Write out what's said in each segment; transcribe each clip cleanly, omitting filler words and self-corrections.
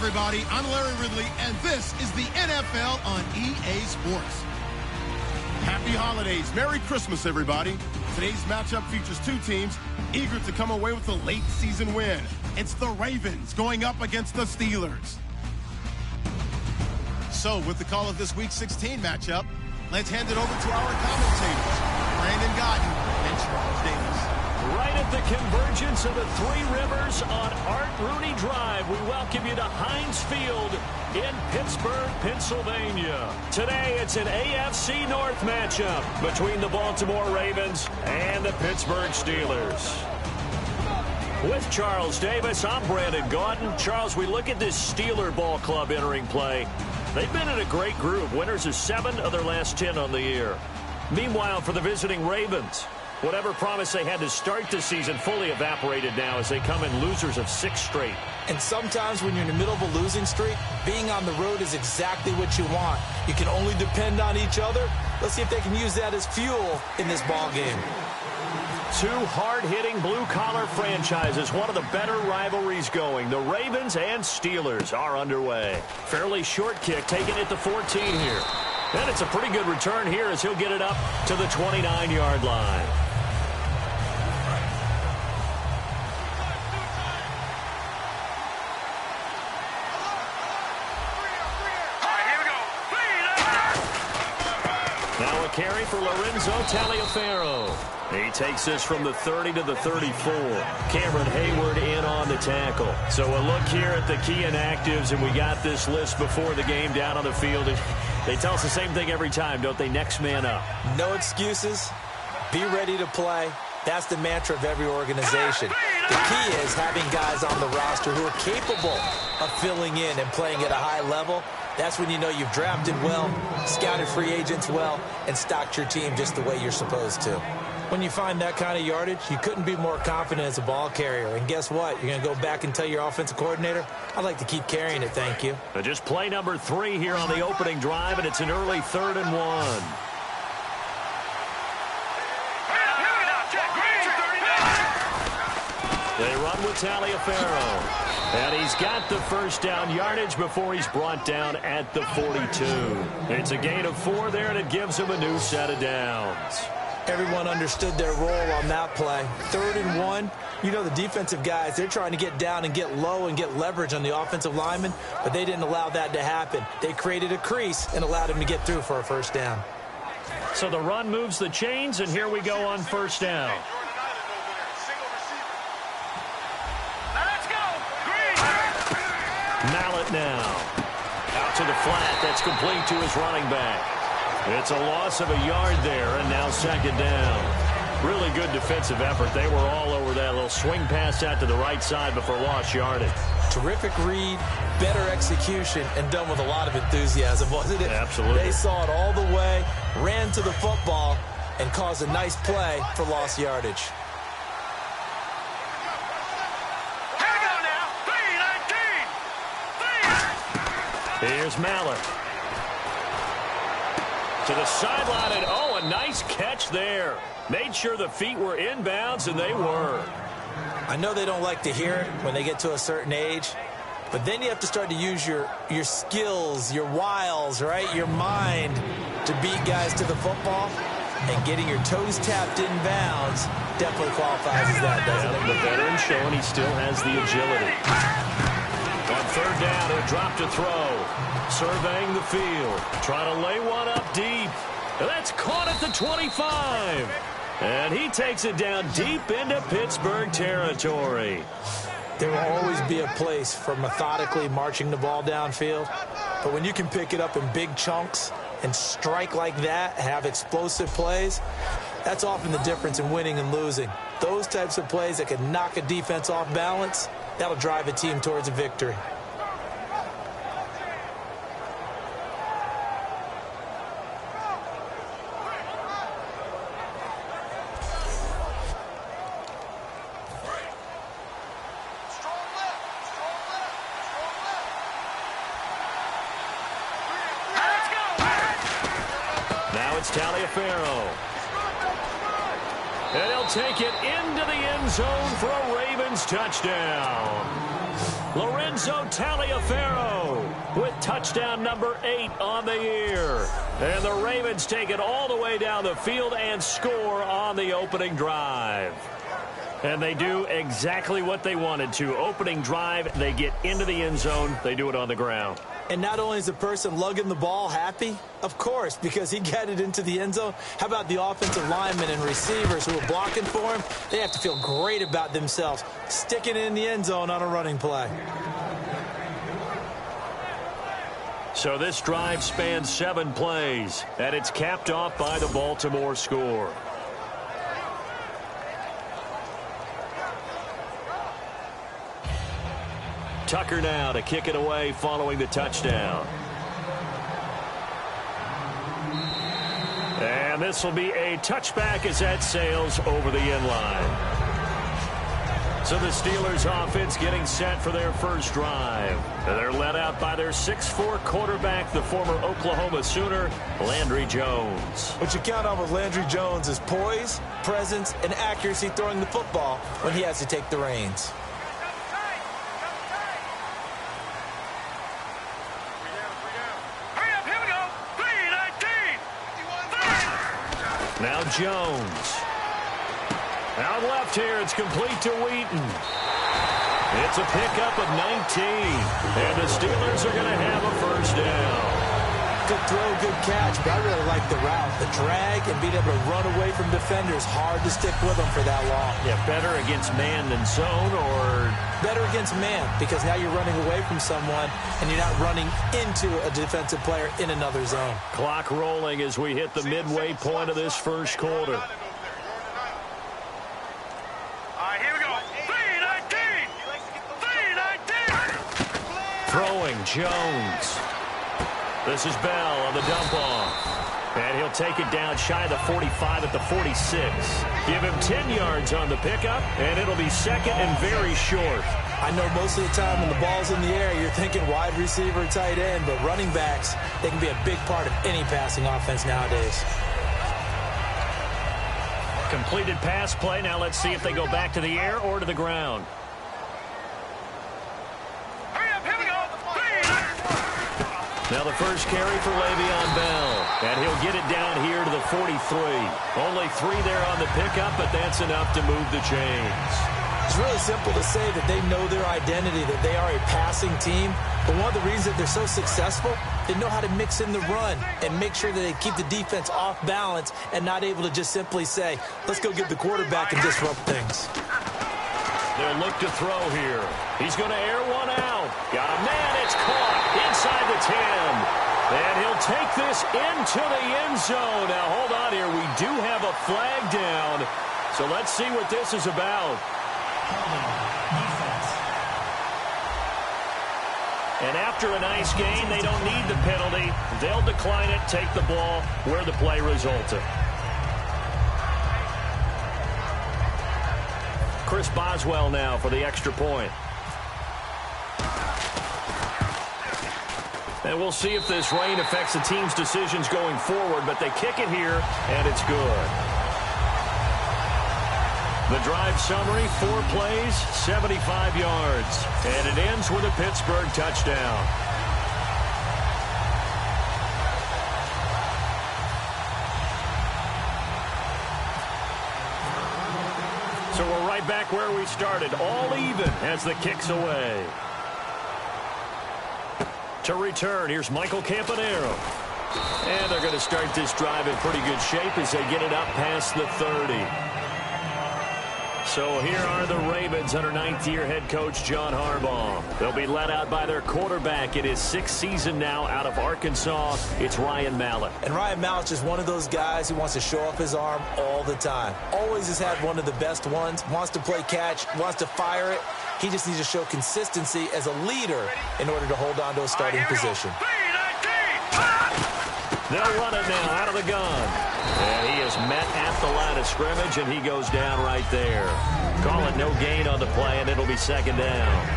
everybody. I'm Larry Ridley, and this is the NFL on EA Sports. Happy holidays. Merry Christmas, everybody. Today's matchup features two teams eager to come away with a late season win. It's the Ravens going up against the Steelers. So, with the call of this Week 16 matchup, let's hand it over to our commentators, Brandon Godden and Charles Davis. Right at the convergence of the Three Rivers on Art Rooney Drive, we welcome you to Heinz Field in Pittsburgh, Pennsylvania. Today, it's an AFC North matchup between the Baltimore Ravens and the Pittsburgh Steelers. With Charles Davis, I'm Brandon Gaudin. Charles, we look at this Steeler ball club entering play. They've been in a great group. Winners of 7 of their last 10 on the year. Meanwhile, for the visiting Ravens, whatever promise they had to start the season fully evaporated now as they come in losers of 6 straight. And sometimes when you're in the middle of a losing streak, being on the road is exactly what you want. You can only depend on each other. Let's see if they can use that as fuel in this ball game. Two hard-hitting blue-collar franchises, one of the better rivalries going. The Ravens and Steelers are underway. Fairly short kick, taken at the 14 here. And it's a pretty good return here as he'll get it up to the 29-yard line. Now a carry for Lorenzo Taliaferro. He takes this from the 30 to the 34. Cameron Hayward in on the tackle. So a look here at the key inactives, and we got this list before the game down on the field. They tell us the same thing every time, don't they? Next man up. No excuses. Be ready to play. That's the mantra of every organization. The key is having guys on the roster who are capable of filling in and playing at a high level. That's when you know you've drafted well, scouted free agents well, and stocked your team just the way you're supposed to. When you find that kind of yardage, you couldn't be more confident as a ball carrier. And guess what? You're going to go back and tell your offensive coordinator, I'd like to keep carrying it, thank you. Just play number 3 here on the opening drive, and it's an early 3rd and 1. They run with Taliaferro. And he's got the first down yardage before he's brought down at the 42. It's a gain of 4 there, and it gives him a new set of downs. Everyone understood their role on that play. 3rd and 1. You know the defensive guys, they're trying to get down and get low and get leverage on the offensive lineman, but they didn't allow that to happen. They created a crease and allowed him to get through for a first down. So the run moves the chains, and here we go on first down. Mallett now. Out to the flat. That's complete to his running back. It's a loss of a yard there, and now 2nd down. Really good defensive effort. They were all over that little swing pass out to the right side before lost yardage. Terrific read, better execution, and done with a lot of enthusiasm, wasn't it? Absolutely. They saw it all the way, ran to the football, and caused a nice play for lost yardage. Here's Mallett. To the sideline, and oh, a nice catch there. Made sure the feet were inbounds, and they were. I know they don't like to hear it when they get to a certain age, but then you have to start to use your skills, your wiles, right, your mind to beat guys to the football. And getting your toes tapped in bounds definitely qualifies as that, doesn't it? The veteran showing he still has the agility. On 3rd down, he'll drop to throw. Surveying the field. Trying to lay one up deep. That's caught at the 25. And he takes it down deep into Pittsburgh territory. There will always be a place for methodically marching the ball downfield. But when you can pick it up in big chunks and strike like that, have explosive plays, that's often the difference in winning and losing. Those types of plays that can knock a defense off balance, that'll drive a team towards a victory. Now it's Taliaferro. And he'll take it into the end zone for a Ravens touchdown. Lorenzo Taliaferro with touchdown number 8 on the year. And the Ravens take it all the way down the field and score on the opening drive. And they do exactly what they wanted to. Opening drive, they get into the end zone. They do it on the ground. And not only is the person lugging the ball happy, of course, because he got it into the end zone. How about the offensive linemen and receivers who are blocking for him? They have to feel great about themselves, sticking it in the end zone on a running play. So this drive spans 7 plays, and it's capped off by the Baltimore score. Tucker now to kick it away following the touchdown. And this will be a touchback as that sails over the end line. So the Steelers offense getting set for their first drive. And they're led out by their 6'4" quarterback, the former Oklahoma Sooner, Landry Jones. What you count on with Landry Jones is poise, presence, and accuracy throwing the football when he has to take the reins. Now Jones. Out left here, it's complete to Wheaton. It's a pickup of 19. And the Steelers are going to have a first down. Good throw, good catch, but I really like the route. The drag and being able to run away from defenders, hard to stick with them for that long. Yeah, better against man than zone, or better against man, because now you're running away from someone and you're not running into a defensive player in another zone. Clock rolling as we hit the midway point of this first quarter. All right, here we go. 3-19. Throwing Jones. This is Bell on the dump off. And he'll take it down shy of the 45 at the 46. Give him 10 yards on the pickup, and it'll be second and very short. I know most of the time when the ball's in the air, you're thinking wide receiver, tight end, but running backs, they can be a big part of any passing offense nowadays. Completed pass play. Now let's see if they go back to the air or to the ground. Now the first carry for Le'Veon Bell. And he'll get it down here to the 43. Only 3 there on the pickup, but that's enough to move the chains. It's really simple to say that they know their identity, that they are a passing team. But one of the reasons that they're so successful, they know how to mix in the run and make sure that they keep the defense off balance and not able to just simply say, let's go get the quarterback and disrupt things. They'll look to throw here. He's going to air one out. Got a man. It's caught inside the 10. And he'll take this into the end zone. Now, hold on here. We do have a flag down. So let's see what this is about. And after a nice gain, they don't need the penalty. They'll decline it, take the ball where the play resulted. Chris Boswell now for the extra point. And we'll see if this rain affects the team's decisions going forward, but they kick it here, and it's good. The drive summary, 4 plays, 75 yards. And it ends with a Pittsburgh touchdown. So we're right back where we started, all even as the kick's away. To return, here's Michael Campanaro. And they're going to start this drive in pretty good shape as they get it up past the 30. So here are the Ravens under 9th-year head coach John Harbaugh. They'll be led out by their quarterback in his 6th season now out of Arkansas. It's Ryan Mallett. And Ryan Mallett's just one of those guys who wants to show off his arm all the time. Always has had one of the best ones, wants to play catch, wants to fire it. He just needs to show consistency as a leader in order to hold on to a starting position. They'll run it now out of the gun. And he is met at the line of scrimmage, and he goes down right there. Call it no gain on the play, and it'll be second down.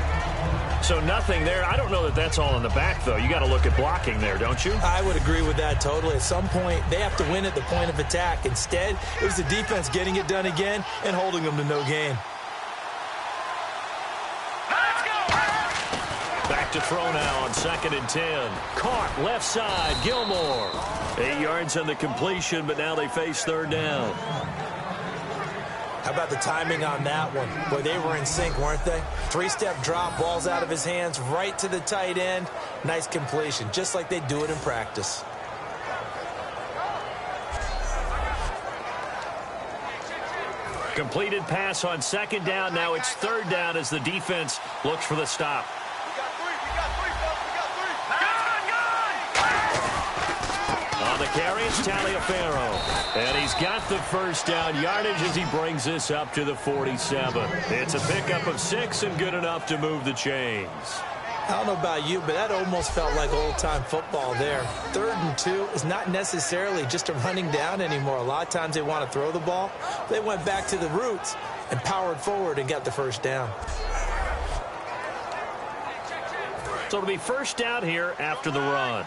So nothing there. I don't know that that's all in the back, though. You got to look at blocking there, don't you? I would agree with that totally. At some point, they have to win at the point of attack. Instead, it was the defense getting it done again and holding them to no gain. Back to throw now on 2nd and 10. Caught left side, Gilmore. 8 yards on the completion, but now they face 3rd down. How about the timing on that one? Boy, they were in sync, weren't they? 3-step drop, balls out of his hands, right to the tight end. Nice completion, just like they do it in practice. Completed pass on 2nd down. Now it's 3rd down as the defense looks for the stop. On the carry, it's Taliaferro. And he's got the 1st down yardage as he brings this up to the 47. It's a pickup of 6 and good enough to move the chains. I don't know about you, but that almost felt like old-time football there. 3rd and 2 is not necessarily just a running down anymore. A lot of times they want to throw the ball. They went back to the roots and powered forward and got the 1st down. So it'll be 1st down here after the run.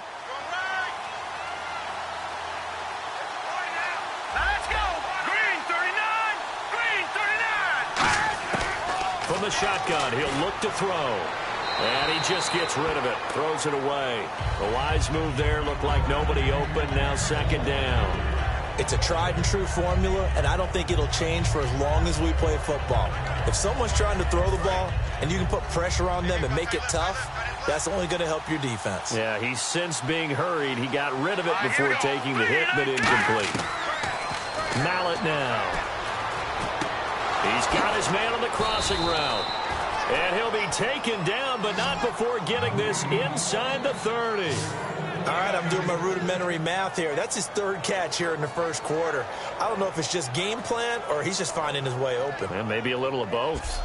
From the shotgun, he'll look to throw. And he just gets rid of it. Throws it away. The wise move there. Looked like nobody open. Now 2nd down. It's a tried-and-true formula, and I don't think it'll change for as long as we play football. If someone's trying to throw the ball and you can put pressure on them and make it tough, that's only going to help your defense. Yeah, he's since being hurried. He got rid of it before taking the hit, but incomplete. Mallett now. He's got his man on the crossing route. And he'll be taken down, but not before getting this inside the 30. All right, I'm doing my rudimentary math here. That's his 3rd catch here in the 1st quarter. I don't know if it's just game plan or he's just finding his way open. And maybe a little of both.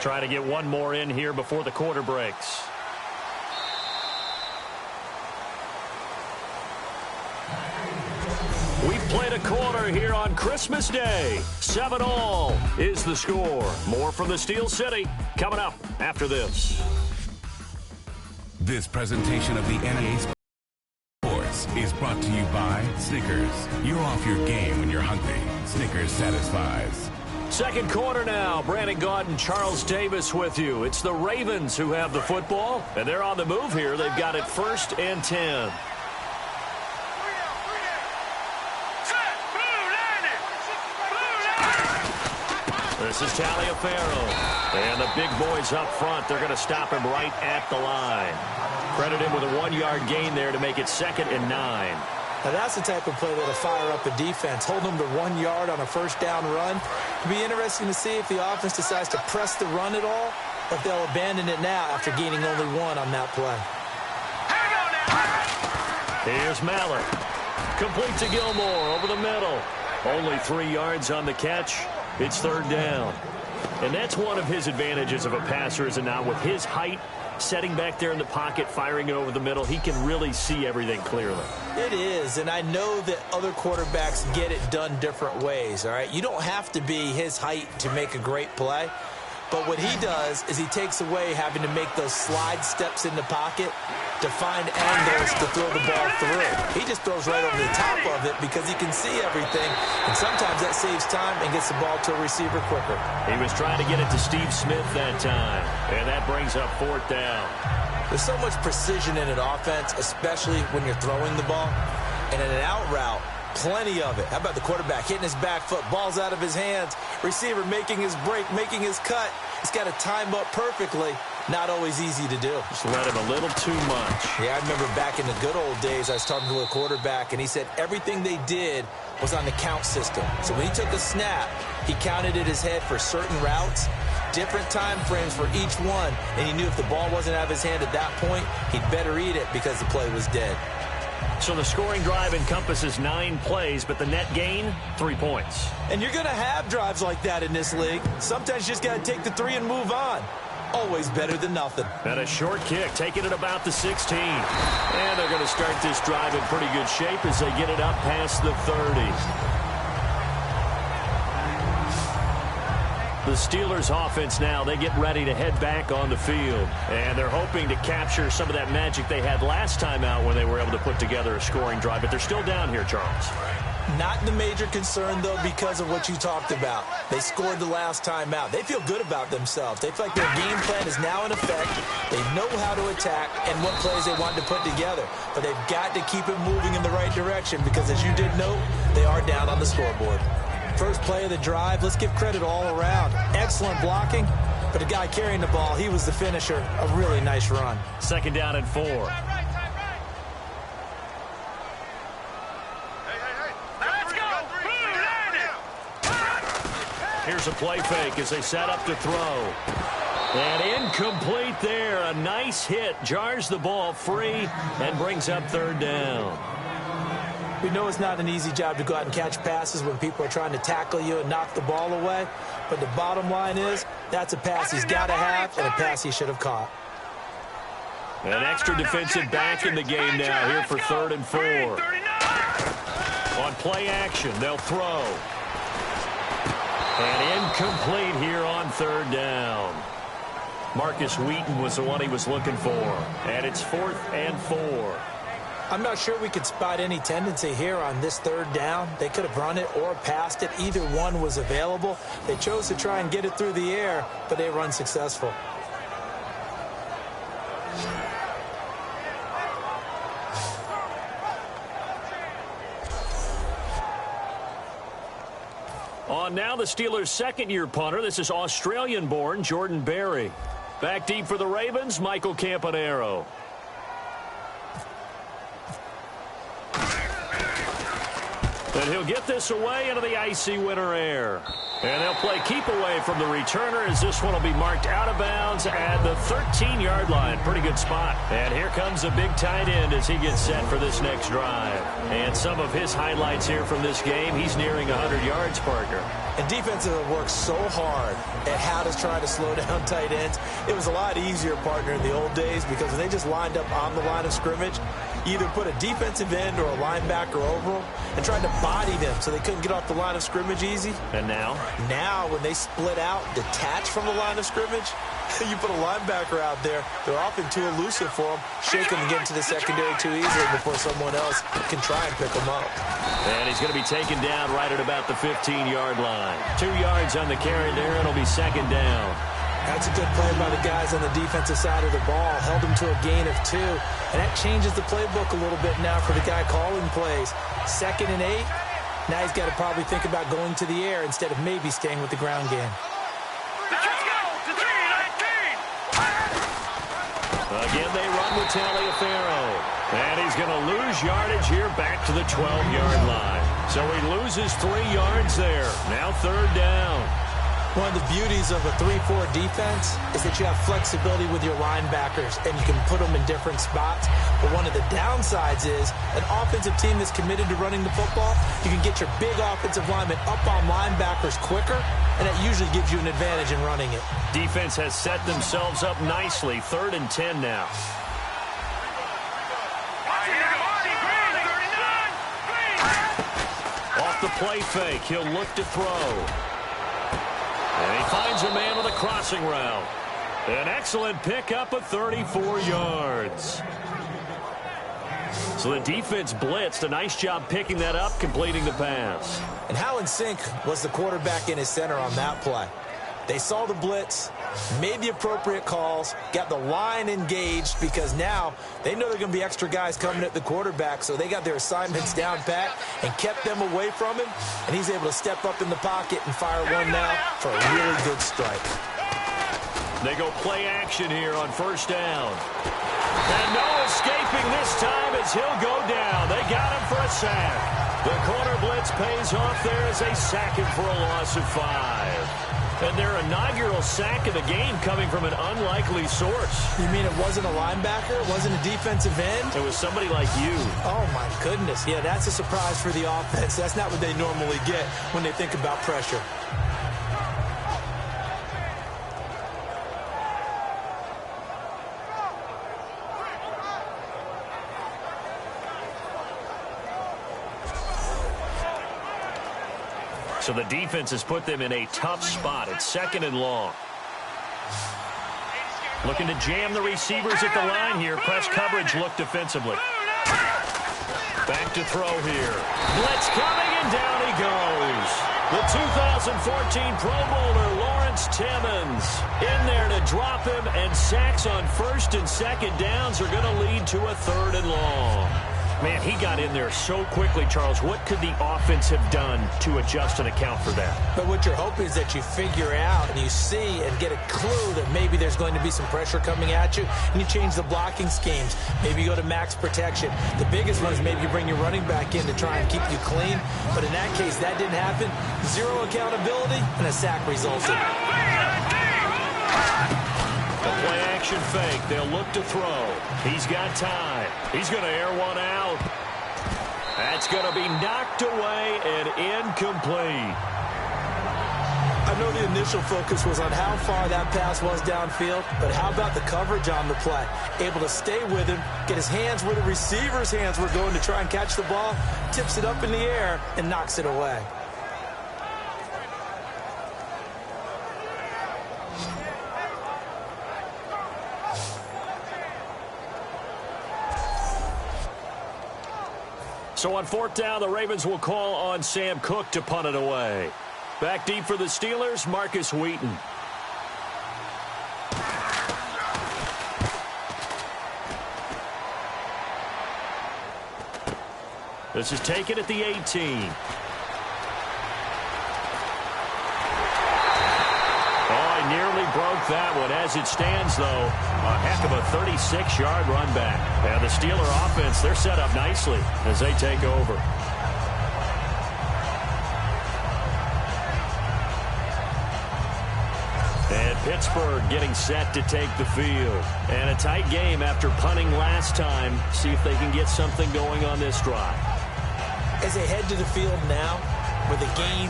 Try to get one more in here before the quarter breaks. We've played a quarter here on Christmas Day. 7-all is the score. More from the Steel City coming up after this. This presentation of the NA Sports is brought to you by Snickers. You're off your game when you're hungry. Snickers satisfies. 2nd quarter now. Brandon Gaudin, Charles Davis with you. It's the Ravens who have the football, and they're on the move here. They've got it 1st and 10. This is Taliaferro. And the big boys up front, they're going to stop him right at the line. Credit him with a 1-yard gain there to make it 2nd and 9. Now that's the type of play that'll fire up a defense. Hold them to 1 yard on a 1st down run. It'll be interesting to see if the offense decides to press the run at all, or if they'll abandon it now after gaining only 1 on that play. Here's Mallett. Complete to Gilmore over the middle. Only 3 yards on the catch. It's 3rd down. And that's one of his advantages of a passer, is it not? With his height, setting back there in the pocket, firing it over the middle, he can really see everything clearly. It is, and I know that other quarterbacks get it done different ways, all right? You don't have to be his height to make a great play, but what he does is he takes away having to make those slide steps in the pocket to find angles to throw the ball through. He just throws right over the top of it because he can see everything, and sometimes that saves time and gets the ball to a receiver quicker. He was trying to get it to Steve Smith that time, and that brings up 4th down. There's so much precision in an offense, especially when you're throwing the ball. And in an out route, plenty of it. How about the quarterback hitting his back foot, balls out of his hands, receiver making his break, making his cut. He's got to time up perfectly. Not always easy to do. Just let him a little too much. Yeah, I remember back in the good old days, I was talking to a quarterback, and he said everything they did was on the count system. So when he took a snap, he counted in his head for certain routes, different time frames for each one, and he knew if the ball wasn't out of his hand at that point, he'd better eat it because the play was dead. So the scoring drive encompasses 9 plays, but the net gain, 3 points. And you're going to have drives like that in this league. Sometimes you just got to take the 3 and move on. always better than nothing. And a short kick, taking it about the 16. And they're going to start this drive in pretty good shape as they get it up past the 30. The Steelers offense now, they get ready to head back on the field. And they're hoping to capture some of that magic they had last time out when they were able to put together a scoring drive. But they're still down here, Charles. Not the major concern, though, because of what you talked about. They scored the last time out. They feel good about themselves. They feel like their game plan is now in effect. They know how to attack and what plays they want to put together. But they've got to keep it moving in the right direction because, as you did note, they are down on the scoreboard. First play of the drive, let's give credit all around. Excellent blocking, but the guy carrying the ball, he was the finisher. A really nice run. 2nd down and 4. Here's a play fake as they set up to throw. And incomplete there. A nice hit. Jars the ball free and brings up 3rd down. We know it's not an easy job to go out and catch passes when people are trying to tackle you and knock the ball away. But the bottom line is that's a pass he's got to have and a pass he should have caught. An extra defensive back in the game now here for 3rd and 4. On play action, they'll throw. And incomplete here on 3rd down. Marcus Wheaton was the one he was looking for. And it's 4th and 4. I'm not sure we could spot any tendency here on this 3rd down. They could have run it or passed it. Either one was available. They chose to try and get it through the air, but they were unsuccessful. On now the Steelers' 2nd-year punter. This is Australian-born Jordan Berry. Back deep for the Ravens, Michael Campanaro. And he'll get this away into the icy winter air. And they'll play keep away from the returner as this one will be marked out of bounds at the 13-yard line. Pretty good spot. And here comes a big tight end as he gets set for this next drive. And some of his highlights here from this game, he's nearing 100 yards, partner. And defenses have worked so hard at how to try to slow down tight ends. It was a lot easier, partner, in the old days because when they just lined up on the line of scrimmage, either put a defensive end or a linebacker over them and tried to body them so they couldn't get off the line of scrimmage easy. And now? Now, when they split out, detach from the line of scrimmage, you put a linebacker out there, they're often too elusive for them. Shake them and get into the secondary too easily before someone else can try and pick them up. And he's going to be taken down right at about the 15-yard line. 2 yards on the carry there, and it'll be 2nd down. That's a good play by the guys on the defensive side of the ball. Held them to a gain of 2. And that changes the playbook a little bit now for the guy calling plays. 2nd and 8. Now he's got to probably think about going to the air instead of maybe staying with the ground game. Again, they run with Taliaferro. And he's going to lose yardage here back to the 12-yard line. So he loses 3 yards there. Now 3rd down. One of the beauties of a 3-4 defense is that you have flexibility with your linebackers and you can put them in different spots. But one of the downsides is an offensive team that's committed to running the football, you can get your big offensive linemen up on linebackers quicker, and that usually gives you an advantage in running it. Defense has set themselves up nicely. 3rd and 10 now. Off the play fake, he'll look to throw. And he finds a man with a crossing route. An excellent pickup of 34 yards. So the defense blitzed. A nice job picking that up, completing the pass. And how in sync was the quarterback in his center on that play? They saw the blitz, made the appropriate calls, got the line engaged because now they know there are going to be extra guys coming at the quarterback, so they got their assignments down pat and kept them away from him, and he's able to step up in the pocket and fire one now for a really good strike. They go play action here on 1st down. And no escaping this time as he'll go down. They got him for a sack. The corner blitz pays off there as they sack him for a loss of 5. And their inaugural sack of the game coming from an unlikely source. You mean it wasn't a linebacker? It wasn't a defensive end? It was somebody like you. Oh, my goodness. Yeah, that's a surprise for the offense. That's not what they normally get when they think about pressure. So the defense has put them in a tough spot. It's 2nd and long. Looking to jam the receivers at the line here. Press coverage look defensively. Back to throw here. Blitz coming, and down he goes. The 2014 Pro Bowler, Lawrence Timmons, in there to drop him, and sacks on 1st and 2nd downs are going to lead to a 3rd and long. Man, he got in there so quickly, Charles. What could the offense have done to adjust and account for that? But what you're hoping is that you figure out and you see and get a clue that maybe there's going to be some pressure coming at you, and you change the blocking schemes. Maybe you go to max protection. The biggest one is maybe you bring your running back in to try and keep you clean. But in that case, that didn't happen. 0 accountability, and a sack resulted. A play-action fake. They'll look to throw. He's got time. He's going to air one out. That's going to be knocked away and incomplete. I know the initial focus was on how far that pass was downfield, but how about the coverage on the play? Able to stay with him, get his hands where the receiver's hands were going to try and catch the ball, tips it up in the air, and knocks it away. So on 4th down, the Ravens will call on Sam Cook to punt it away. Back deep for the Steelers, Marcus Wheaton. This is taken at the 18. Nearly broke that one. As it stands, though, a heck of a 36-yard run back. And the Steeler offense, they're set up nicely as they take over. And Pittsburgh getting set to take the field. And a tight game after punting last time. See if they can get something going on this drive. As they head to the field now, with the game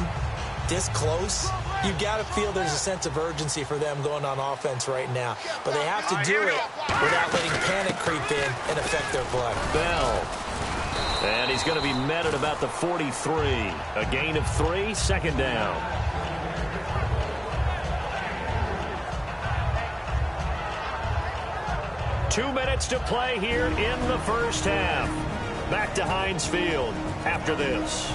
this close, you got to feel there's a sense of urgency for them going on offense right now. But they have to do it without letting panic creep in and affect their play. Bell. And he's going to be met at about the 43. A gain of 3, 2nd down. Two minutes to play here in the first half. Back to Heinz Field after this.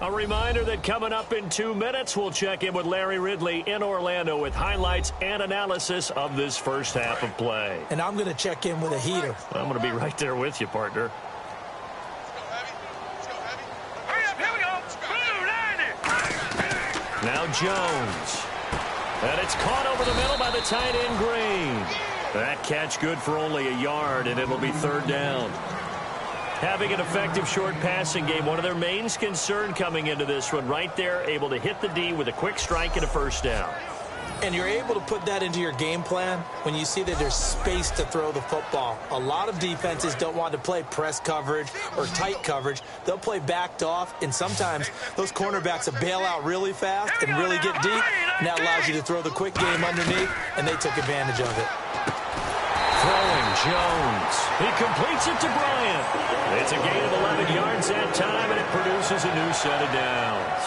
A reminder that coming up in 2 minutes, we'll check in with Larry Ridley in Orlando with highlights and analysis of this first half of play. And I'm going to check in with a heater. I'm going to be right there with you, partner. Now Jones. And it's caught over the middle by the tight end Green. That catch good for only a yard, and it'll be 3rd down. Having an effective short passing game, one of their main concern coming into this one, right there, able to hit the D with a quick strike and a 1st down. And you're able to put that into your game plan when you see that there's space to throw the football. A lot of defenses don't want to play press coverage or tight coverage. They'll play backed off, and sometimes those cornerbacks will bail out really fast and really get deep, and that allows you to throw the quick game underneath, and they took advantage of it. Throwing Jones. He completes it to Bryant. It's a gain of 11 yards that time, and it produces a new set of downs.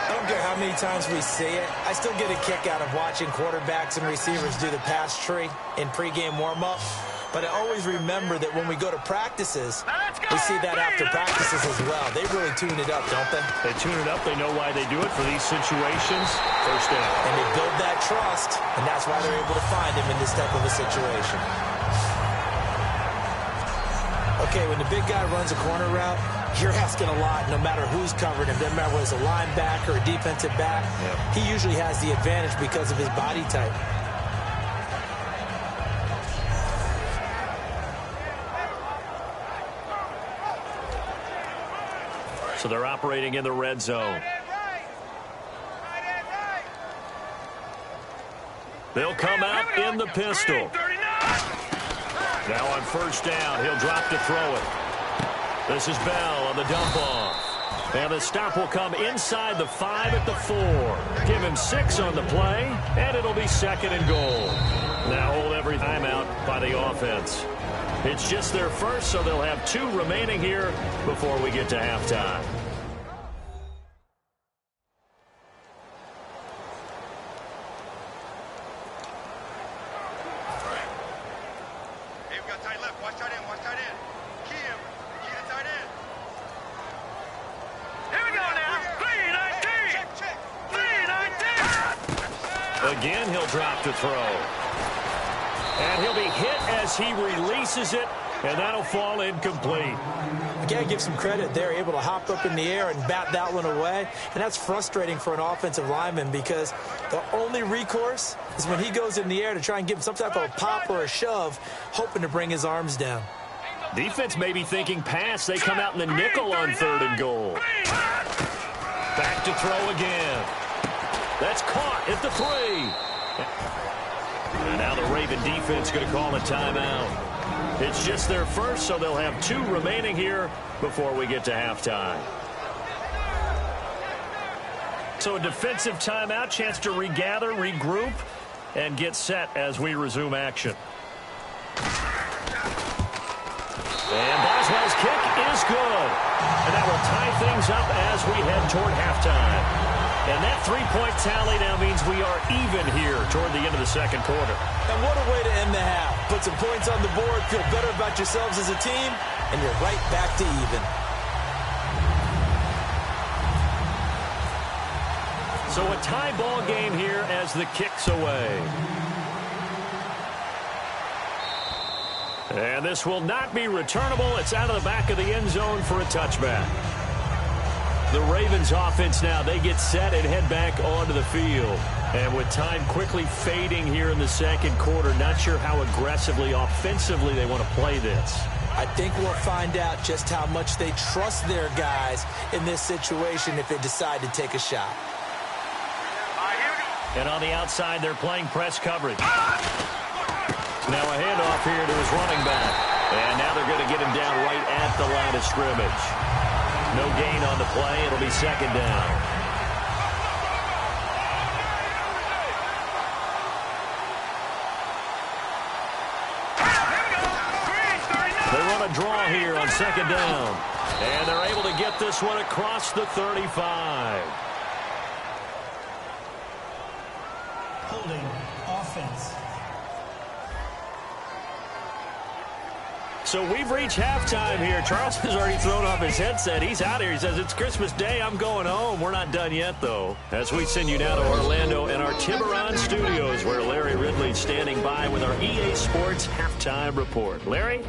I don't care how many times we see it. I still get a kick out of watching quarterbacks and receivers do the pass tree in pregame warm-up. But I always remember that when we go to practices, we see that after practices as well. They really tune it up, don't they? They tune it up. They know why they do it for these situations. 1st down. And they build that trust, and that's why they're able to find him in this type of a situation. Okay, when the big guy runs a corner route, you're asking a lot no matter who's covering him. Doesn't matter whether it's a linebacker or a defensive back. Yep. He usually has the advantage because of his body type. So they're operating in the red zone. They'll come out in the pistol. Now on 1st down, he'll drop to throw it. This is Bell on the dump off. And the stop will come inside the 5 at the 4. Give him 6 on the play, and it'll be 2nd and goal. Now hold every time out by the offense. It's just their first, so they'll have 2 remaining here before we get to halftime. Hey, we got tight left. Watch tight end. Watch tight end. Key him. Key the tight end. Here we go now. 3-19. Check. 3-19. Again, he'll drop to throw. And he'll be hit as he releases it, and that'll fall incomplete. You got to give some credit. They're able to hop up in the air and bat that one away, and that's frustrating for an offensive lineman because the only recourse is when he goes in the air to try and give him some type of a pop or a shove, hoping to bring his arms down. Defense may be thinking pass. They come out in the nickel on 3rd and goal. Back to throw again. That's caught at the 3. And now the Raven defense going to call a timeout. It's just their first, so they'll have 2 remaining here before we get to halftime. So a defensive timeout, chance to regather, regroup, and get set as we resume action. And Boswell's kick is good. And that will tie things up as we head toward halftime. And that 3-point tally now means we are even here toward the end of the second quarter. And what a way to end the half. Put some points on the board, feel better about yourselves as a team, and you're right back to even. So a tie ball game here as the kick's away. And this will not be returnable. It's out of the back of the end zone for a touchback. The Ravens offense now, they get set and head back onto the field. And with time quickly fading here in the second quarter, not sure how aggressively, offensively they want to play this. I think we'll find out just how much they trust their guys in this situation if they decide to take a shot. And on the outside, they're playing press coverage. Now a handoff here to his running back. And now they're going to get him down right at the line of scrimmage. No gain on the play. It'll be second down. They run a draw here on second down. And they're able to get this one across the 35. Holding offense. So we've reached halftime here. Charles has already thrown off his headset. He's out here. He says, it's Christmas Day. I'm going home. We're not done yet, though. As we send you now to Orlando and our Tiburon studios, where Larry Ridley's standing by with our EA Sports halftime report. Larry?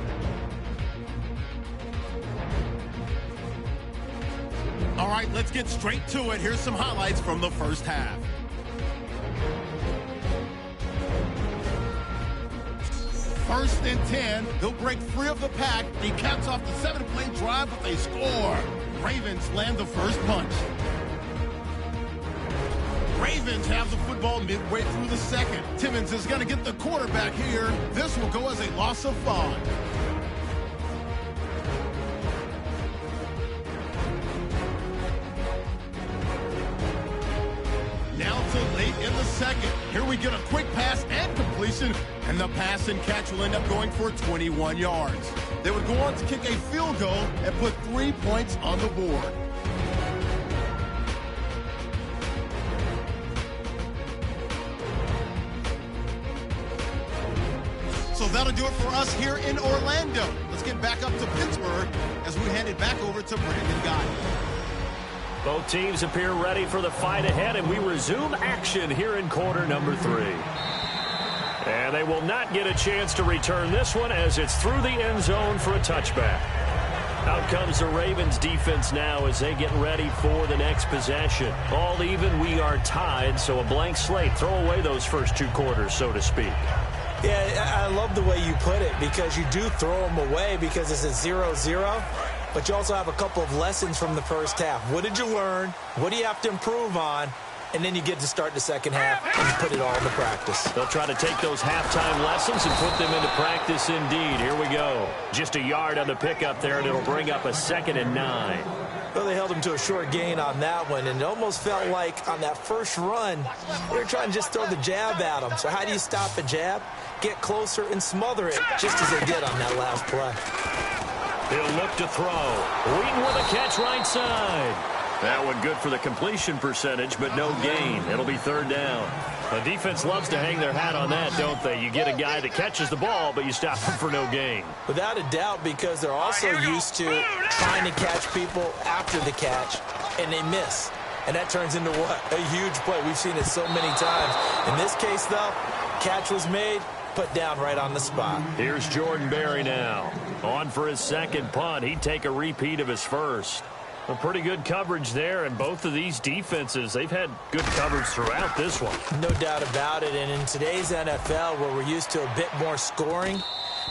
All right, let's get straight to it. Here's some highlights from the first half. First and 10, he'll break free of the pack. He caps off the 7-play drive with a score. Ravens land the first punch. Ravens have the football midway through the second. Timmons is going to get the quarterback here. This will go as a loss of 5. Now to late in the second. Here we get a quick pass and completion, and the pass and catch will end up going for 21 yards. They would go on to kick a field goal and put 3 points on the board. So that'll do it for us here in Orlando. Let's get back up to Pittsburgh as we hand it back over to Brandon Guy. Both teams appear ready for the fight ahead, and we resume action here in quarter number 3. And they will not get a chance to return this one as it's through the end zone for a touchback. Out comes the Ravens defense now as they get ready for the next possession. All even, we are tied, so a blank slate. Throw away those first 2 quarters, so to speak. Yeah, I love the way you put it because you do throw them away because it's a 0-0. But you also have a couple of lessons from the first half. What did you learn? What do you have to improve on? And then you get to start the second half and you put it all into practice. They'll try to take those halftime lessons and put them into practice indeed. Here we go. Just a yard on the pickup there, and it'll bring up a 2nd and 9. Well, they held him to a short gain on that one, and it almost felt like on that first run, they were trying to just throw the jab at him. So how do you stop a jab? Get closer and smother it, just as they did on that last play. He'll look to throw. Wheaton with a catch right side. That one good for the completion percentage, but no gain. It'll be third down. The defense loves to hang their hat on that, don't they? You get a guy that catches the ball, but you stop him for no gain. Without a doubt, because they're also used to trying to catch people after the catch, and they miss. And that turns into what? A huge play. We've seen it so many times. In this case, though, catch was made, put down right on the spot. Here's Jordan Berry now. On for his second punt. He'd take a repeat of his first. A pretty good coverage there, and both of these defenses, they've had good coverage throughout this one. No doubt about it, and in today's NFL, where we're used to a bit more scoring,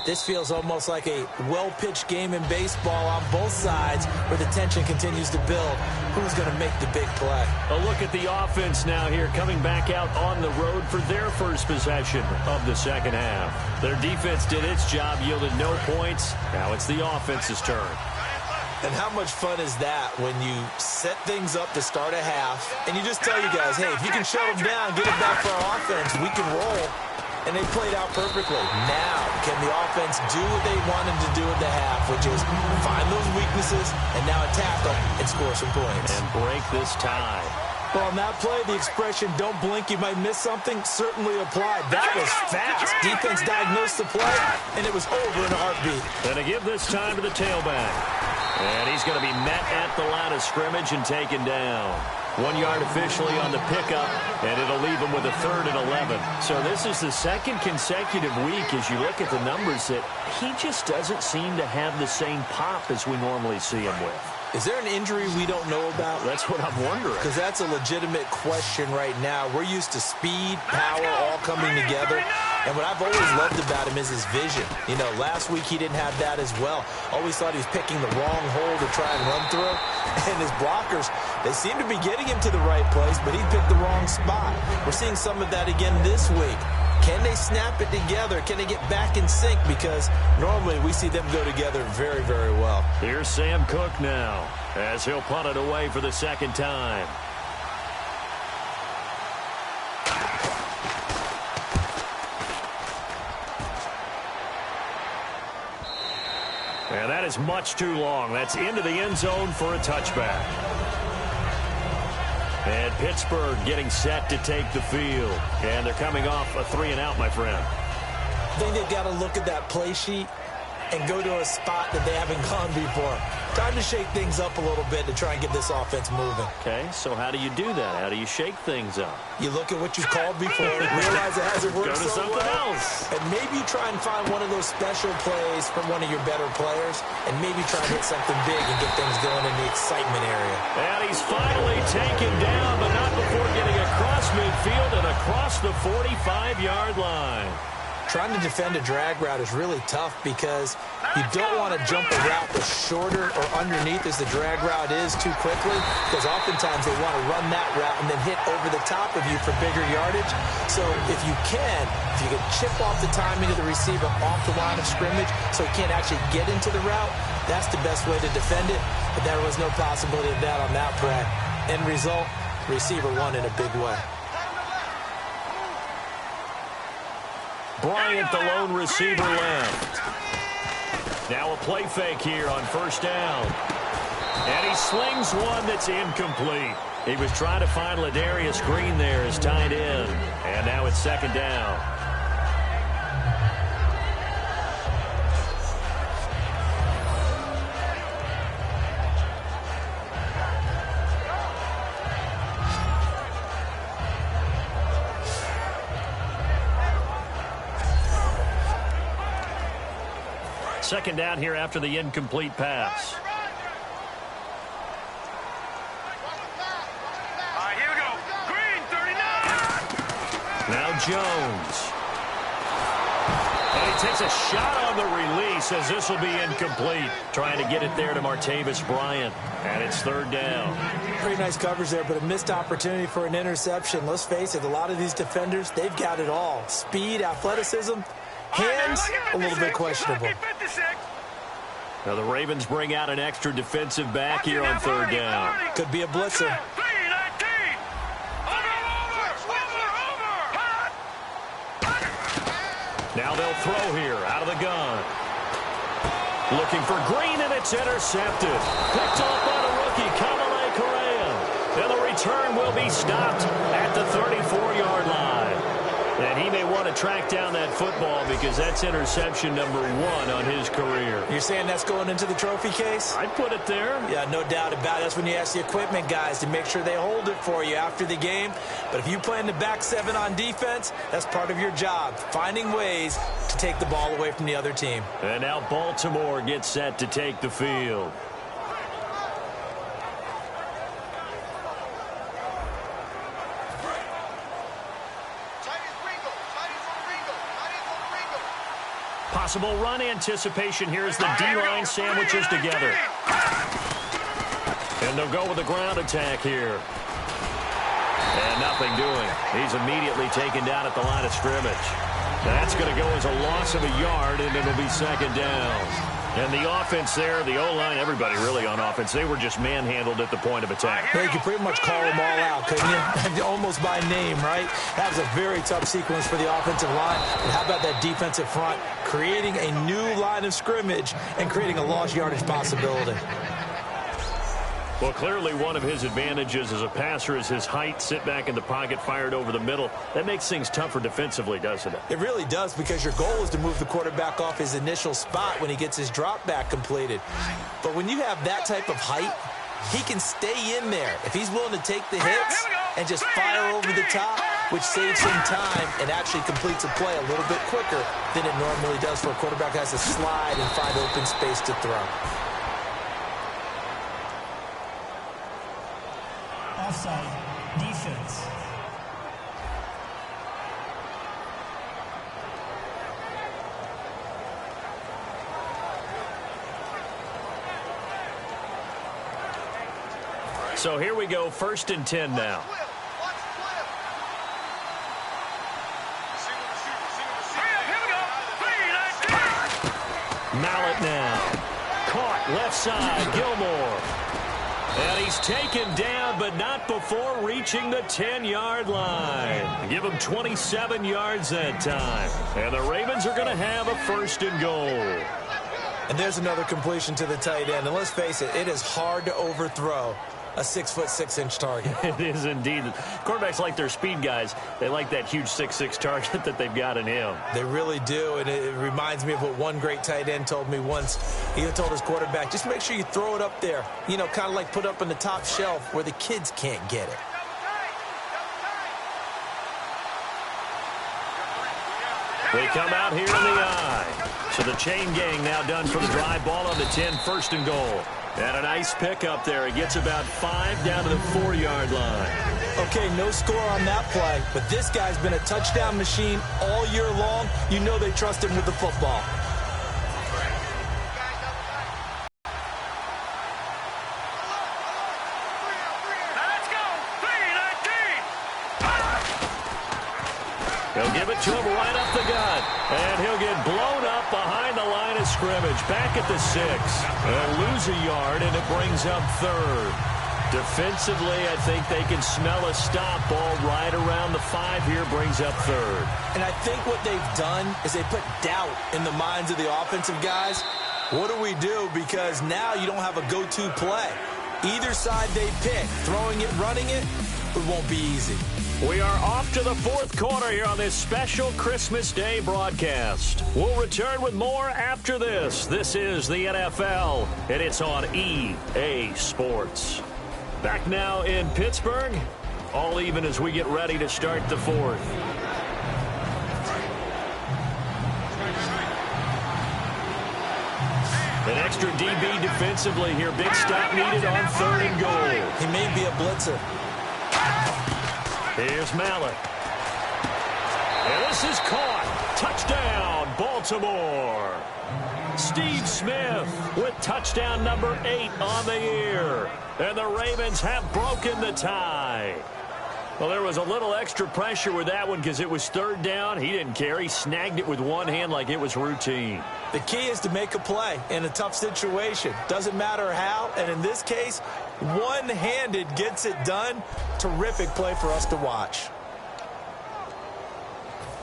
this feels almost like a well-pitched game in baseball on both sides where the tension continues to build. Who's going to make the big play? A look at the offense now here, coming back out on the road for their first possession of the second half. Their defense did its job, yielded no points. Now it's the offense's turn. And how much fun is that when you set things up to start a half and you just tell you guys, hey, if you can shut them down, get it back for our offense, we can roll. And they played out perfectly. Now, can the offense do what they wanted to do at the half, which is find those weaknesses and now attack them and score some points? And break this tie. Well, on that play, the expression, don't blink, you might miss something, certainly applied. That was fast. Defense diagnosed the play, and it was over in a heartbeat. And to give this time to the tailback. And he's going to be met at the line of scrimmage and taken down. 1 yard officially on the pickup, and it'll leave him with a 3rd and 11. So this is the second consecutive week, as you look at the numbers, that he just doesn't seem to have the same pop as we normally see him with. Is there an injury we don't know about? That's what I'm wondering. Because that's a legitimate question right now. We're used to speed, power, all coming together. And what I've always loved about him is his vision. You know, last week he didn't have that as well. Always thought he was picking the wrong hole to try and run through. And his blockers, they seem to be getting him to the right place, but he picked the wrong spot. We're seeing some of that again this week. Can they snap it together? Can they get back in sync? Because normally we see them go together very, very well. Here's Sam Cook now as he'll punt it away for the second time. And that is much too long. That's into the end zone for a touchback. And Pittsburgh getting set to take the field. And they're coming off a 3-and-out, my friend. I think they've got to look at that play sheet and go to a spot that they haven't gone before. Time to shake things up a little bit to try and get this offense moving. Okay, so how do you do that? How do you shake things up? You look at what you've called before, realize it hasn't worked Go to so something well, else. and maybe try and find one of those special plays from one of your better players, and maybe try and hit something big and get things going in the excitement area. And he's finally taken down, but not before getting across midfield and across the 45-yard line. Trying to defend a drag route is really tough because you don't want to jump a route that's shorter or underneath as the drag route is too quickly, because oftentimes they want to run that route and then hit over the top of you for bigger yardage. So if you can chip off the timing of the receiver off the line of scrimmage so he can't actually get into the route, that's the best way to defend it. But there was no possibility of that on that play. End result, receiver won in a big way. Bryant, the lone receiver, left. Now a play fake here on first down. And he slings one that's incomplete. He was trying to find Ladarius Green there as tight end. And now it's second down. Second down here after the incomplete pass. Here we go. Green, 39. Now Jones. And he takes a shot on the release as this will be incomplete. Trying to get it there to Martavis Bryant. And it's third down. Pretty nice coverage there, but a missed opportunity for an interception. Let's face it, a lot of these defenders, they've got it all. Speed, athleticism, hands, a little bit questionable. Now the Ravens bring out an extra defensive back here on third down. Could be a blitzer. Now they'll throw here out of the gun. Looking for Green, and it's intercepted. Picked off by the rookie, Kamale Correa. And the return will be stopped at the 34-yard line. And he may want to track down that football because that's interception number 1 on his career. You're saying that's going into the trophy case? I'd put it there. Yeah, no doubt about it. That's when you ask the equipment guys to make sure they hold it for you after the game. But if you play in the back 7 on defense, that's part of your job, finding ways to take the ball away from the other team. And now Baltimore gets set to take the field. Possible run anticipation here as the D-line sandwiches together. And they'll go with a ground attack here. And nothing doing. He's immediately taken down at the line of scrimmage. That's going to go as a loss of a yard, and it'll be second down. And the offense there, the O-line, everybody really on offense, they were just manhandled at the point of attack. Yeah, you could pretty much call them all out, couldn't you? Almost by name, right? That was a very tough sequence for the offensive line. And how about that defensive front creating a new line of scrimmage and creating a lost yardage possibility? Well, clearly one of his advantages as a passer is his height, sit back in the pocket, fired over the middle. That makes things tougher defensively, doesn't it? It really does, because your goal is to move the quarterback off his initial spot when he gets his drop back completed. But when you have that type of height, he can stay in there if he's willing to take the hits and just fire over the top, which saves him time and actually completes a play a little bit quicker than it normally does for a quarterback who has to slide and find open space to throw. Offside defense. So here we go, 1st and 10 now. Mallet now. Caught left side, Gilmore. And he's taken down, but not before reaching the 10-yard line. Give him 27 yards that time. And the Ravens are going to have a 1st and goal. And there's another completion to the tight end. And let's face it, it is hard to overthrow a 6'6" target. It is indeed. Quarterbacks like their speed guys. They like that huge 6'6" target that they've got in him. They really do, and it reminds me of what one great tight end told me once. He told his quarterback, just make sure you throw it up there, you know, kind of like put up on the top shelf where the kids can't get it. They come out here in the eye. So the chain gang now done for the drive. Ball on the 10, 1st and goal. And a nice pickup there. It gets about 5 down to the 4-yard line. Okay, no score on that play, but this guy's been a touchdown machine all year long. You know they trust him with the football. They'll give it to him right up the gut. And he'll get blown up behind the line of scrimmage. Back at the 6. They'll lose a yard, and it brings up 3rd. Defensively, I think they can smell a stop. Ball right around the 5 here, brings up 3rd. And I think what they've done is they put doubt in the minds of the offensive guys. What do we do? Because now you don't have a go-to play. Either side they pick, throwing it, running it, it won't be easy. We are off to the 4th quarter here on this special Christmas Day broadcast. We'll return with more after this. This is the NFL, and it's on EA Sports. Back now in Pittsburgh, all even as we get ready to start the 4th. An extra DB defensively here. Big stop needed on 3rd and goal. He may be a blitzer. Here's Mallet. And this is caught. Touchdown, Baltimore. Steve Smith with touchdown number 8 on the year. And the Ravens have broken the tie. Well, there was a little extra pressure with that one because it was third down. He didn't care. He snagged it with one hand like it was routine. The key is to make a play in a tough situation. Doesn't matter how, and in this case, one-handed gets it done. Terrific play for us to watch.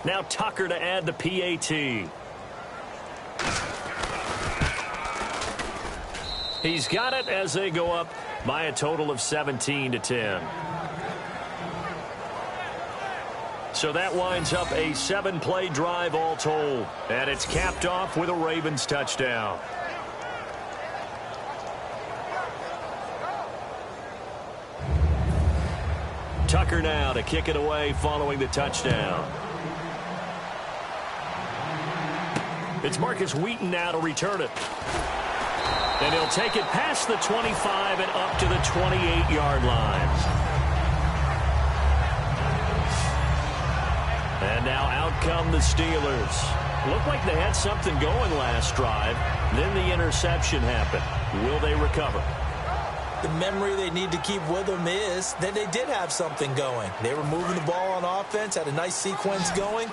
Now Tucker to add the PAT. He's got it as they go up by a total of 17-10. So that winds up a 7-play drive all told. And it's capped off with a Ravens touchdown. Tucker now to kick it away following the touchdown. It's Marcus Wheaton now to return it. And he'll take it past the 25 and up to the 28-yard line. And now out come the Steelers. Looked like they had something going last drive. Then the interception happened. Will they recover? The memory they need to keep with them is that they did have something going. They were moving the ball on offense, had a nice sequence going.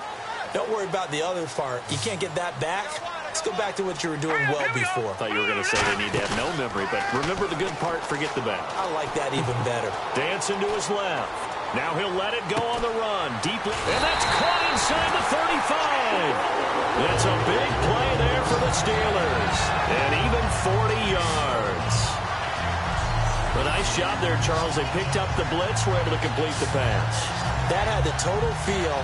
Don't worry about the other part. You can't get that back. Let's go back to what you were doing well before. I thought you were going to say they need to have no memory, but remember the good part, forget the bad. I like that even better. Dancing to his left. Now he'll let it go on the run. Deeply. And that's caught inside the 35. That's a big play there for the Steelers. And even 40 yards. A nice job there, Charles. They picked up the blitz, were able to complete the pass. That had the total feel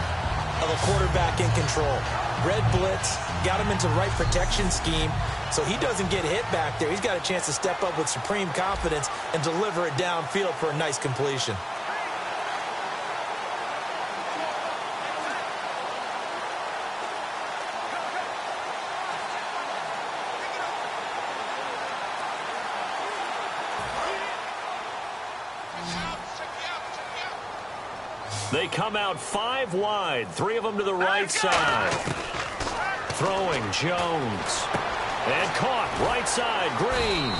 of a quarterback in control. Red blitz, got him into the right protection scheme, so he doesn't get hit back there. He's got a chance to step up with supreme confidence and deliver it downfield for a nice completion. They come out 5 wide, 3 of them to the right side. Throwing Jones. And caught right side, Green.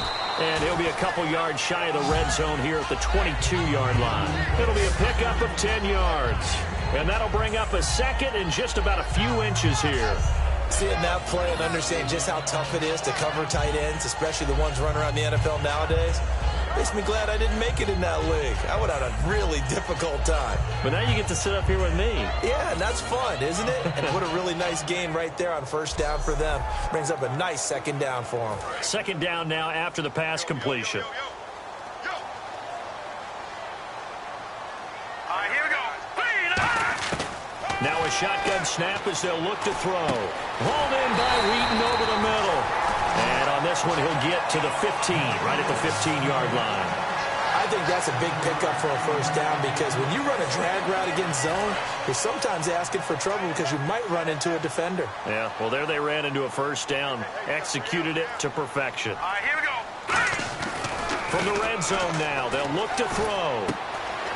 And he'll be a couple yards shy of the red zone here at the 22-yard line. It'll be a pickup of 10 yards. And that'll bring up a second and just about a few inches here. Seeing that play and understanding just how tough it is to cover tight ends, especially the ones running around the NFL nowadays, makes me glad I didn't make it in that league. I would have had a really difficult time. But now you get to sit up here with me. Yeah, and that's fun, isn't it? And what a really nice gain right there on first down for them. Brings up a nice second down for them. Second down now after the pass completion. Here we go. Now a shotgun snap as they'll look to throw. Hauled in by Wheaton over the middle. And on this one, he'll get to the 15, right at the 15-yard line. I think that's a big pickup for a first down because when you run a drag route against zone, you're sometimes asking for trouble because you might run into a defender. Yeah, well, there they ran into a first down. Executed it to perfection. Here we go. From the red zone now, they'll look to throw.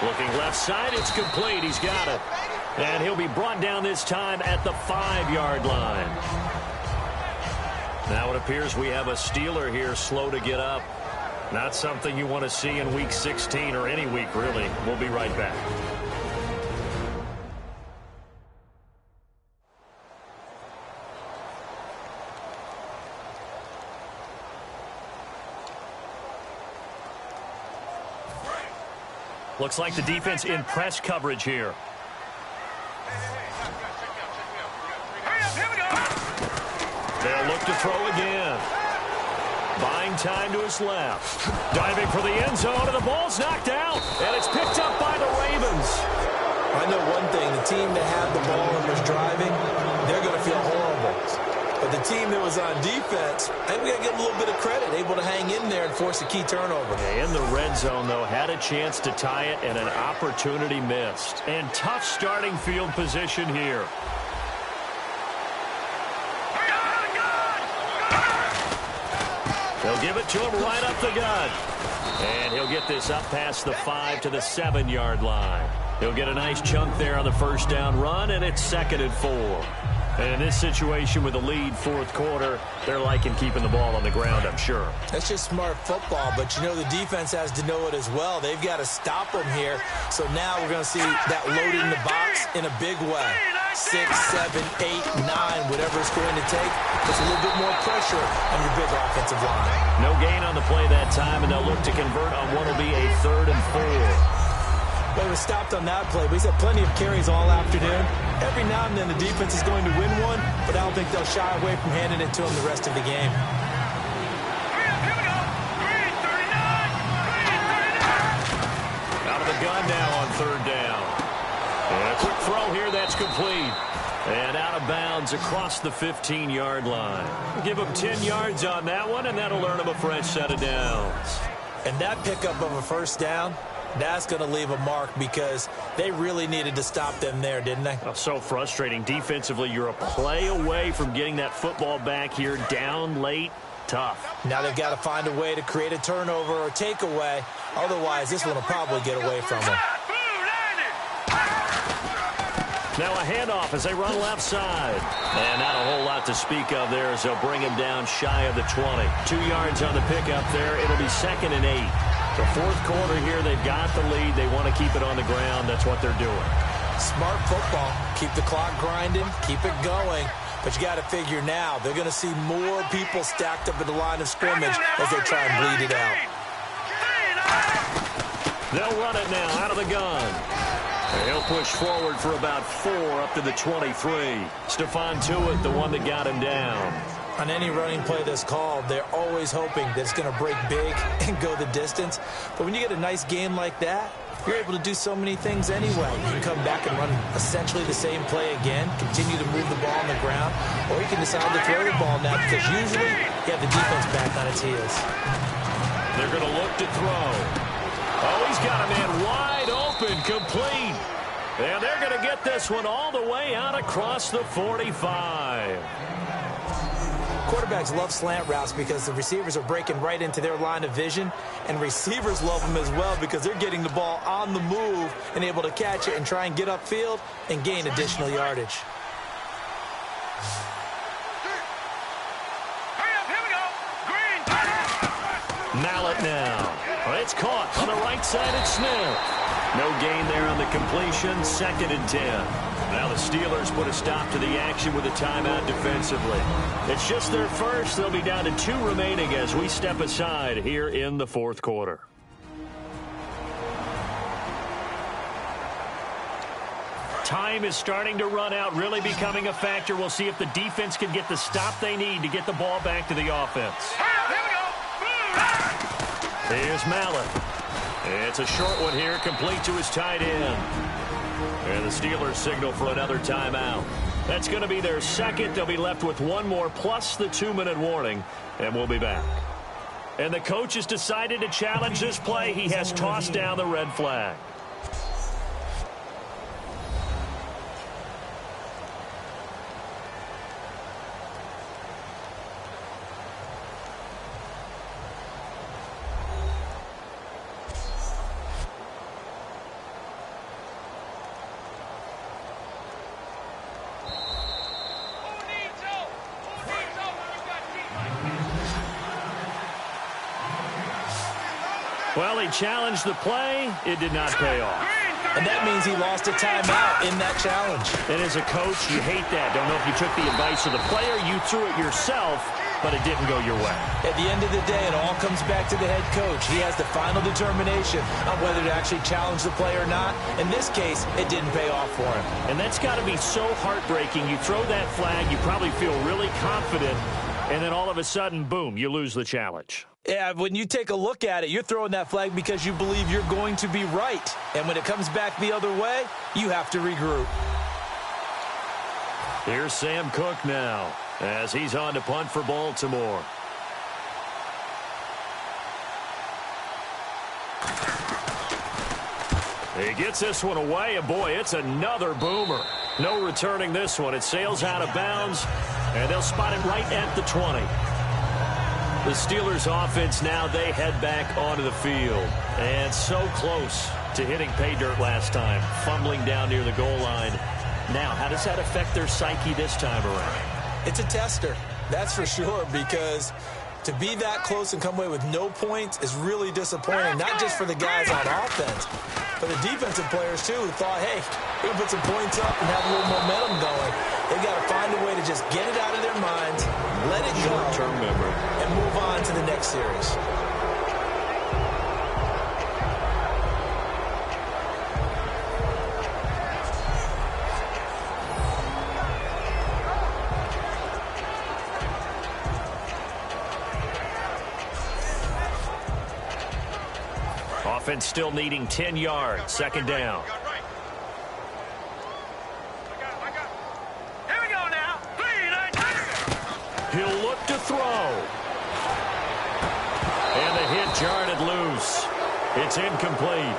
Looking left side, it's complete. He's got it. And he'll be brought down this time at the 5-yard line. Now it appears we have a Steeler here slow to get up. Not something you want to see in Week 16 or any week, really. We'll be right back. Looks like the defense in press coverage here. They'll look to throw again. Buying time to his left. Diving for the end zone, and the ball's knocked out. And it's picked up by the Ravens. I know one thing. The team that had the ball and was driving, they're going to feel horrible. But the team that was on defense, I think we got to give them a little bit of credit, able to hang in there and force a key turnover. In the red zone, though, had a chance to tie it, and an opportunity missed. And tough starting field position here. They'll give it to him right up the gut. And he'll get this up past the 5 to the 7-yard line. He'll get a nice chunk there on the first down run, and it's 2nd and 4. And in this situation with a lead fourth quarter, they're liking keeping the ball on the ground, I'm sure. That's just smart football, but you know the defense has to know it as well. They've got to stop them here. So now we're going to see that loading the box in a big way. 6, 7, 8, 9, whatever it's going to take. Puts a little bit more pressure on your big offensive line. No gain on the play that time, and they'll look to convert on what will be a 3rd and 4. But it was stopped on that play. But he's had plenty of carries all afternoon. Every now and then the defense is going to win one, but I don't think they'll shy away from handing it to him the rest of the game. Out of the gun now on 3rd down. And a quick throw here that's complete. And out of bounds across the 15-yard line. Give him 10 yards on that one, and that'll earn him a fresh set of downs. And that pickup of a 1st down, that's going to leave a mark because they really needed to stop them there, didn't they? Oh, so frustrating. Defensively, you're a play away from getting that football back here down late. Tough. Now they've got to find a way to create a turnover or takeaway. Otherwise, this one will probably get away from them. Now a handoff as they run left side. And not a whole lot to speak of there as they'll bring him down shy of the 20. 2 yards on the pickup there. It'll be 2nd and 8. The fourth quarter here, they've got the lead. They want to keep it on the ground. That's what they're doing. Smart football. Keep the clock grinding. Keep it going. But you got to figure now, they're going to see more people stacked up at the line of scrimmage as they try and bleed it out. They'll run it now out of the gun. And he'll push forward for about 4 up to the 23. Stephon Tuitt, the one that got him down. On any running play that's called, they're always hoping that it's going to break big and go the distance. But when you get a nice game like that, you're able to do so many things anyway. You can come back and run essentially the same play again, continue to move the ball on the ground, or you can decide to throw the ball now because usually you have the defense back on its heels. They're going to look to throw. Oh, he's got a man wide open, complete. And they're going to get this one all the way out across the 45. Quarterbacks love slant routes because the receivers are breaking right into their line of vision, and receivers love them as well because they're getting the ball on the move and able to catch it and try and get upfield and gain additional yardage. Mallet now. It's caught on the right side at Smith. No gain there on the completion. 2nd and 10. Now the Steelers put a stop to the action with a timeout defensively. It's just their first. They'll be down to 2 remaining as we step aside here in the fourth quarter. Time is starting to run out, really becoming a factor. We'll see if the defense can get the stop they need to get the ball back to the offense. Here's Mallet. It's a short one here, complete to his tight end. And the Steelers signal for another timeout. That's going to be their second. They'll be left with one more plus the 2-minute warning, and we'll be back. And the coach has decided to challenge this play. He has tossed down the red flag. Well, he challenged the play. It did not pay off. And that means he lost a timeout in that challenge. And as a coach, you hate that. Don't know if you took the advice of the player. You threw it yourself, but it didn't go your way. At the end of the day, it all comes back to the head coach. He has the final determination on whether to actually challenge the play or not. In this case, it didn't pay off for him. And that's got to be so heartbreaking. You throw that flag, you probably feel really confident, and then all of a sudden, boom, you lose the challenge. Yeah, when you take a look at it, you're throwing that flag because you believe you're going to be right. And when it comes back the other way, you have to regroup. Here's Sam Cook now as he's on to punt for Baltimore. He gets this one away, and boy, it's another boomer. No returning this one. It sails out of bounds, and they'll spot it right at the 20. The Steelers offense now, they head back onto the field. And so close to hitting pay dirt last time. Fumbling down near the goal line. now. How does that affect their psyche this time around? It's a tester, that's for sure, because to be that close and come away with no points is really disappointing, not just for the guys on offense, but the defensive players, too, who thought, hey, we can put some points up and have a little momentum going. They've got to find a way to just get it out of their minds, let it go, short-term memory, and move on to the next series. Offense still needing 10 yards. Second down. Here we go now. He'll look to throw. And the hit jarred it loose. It's incomplete.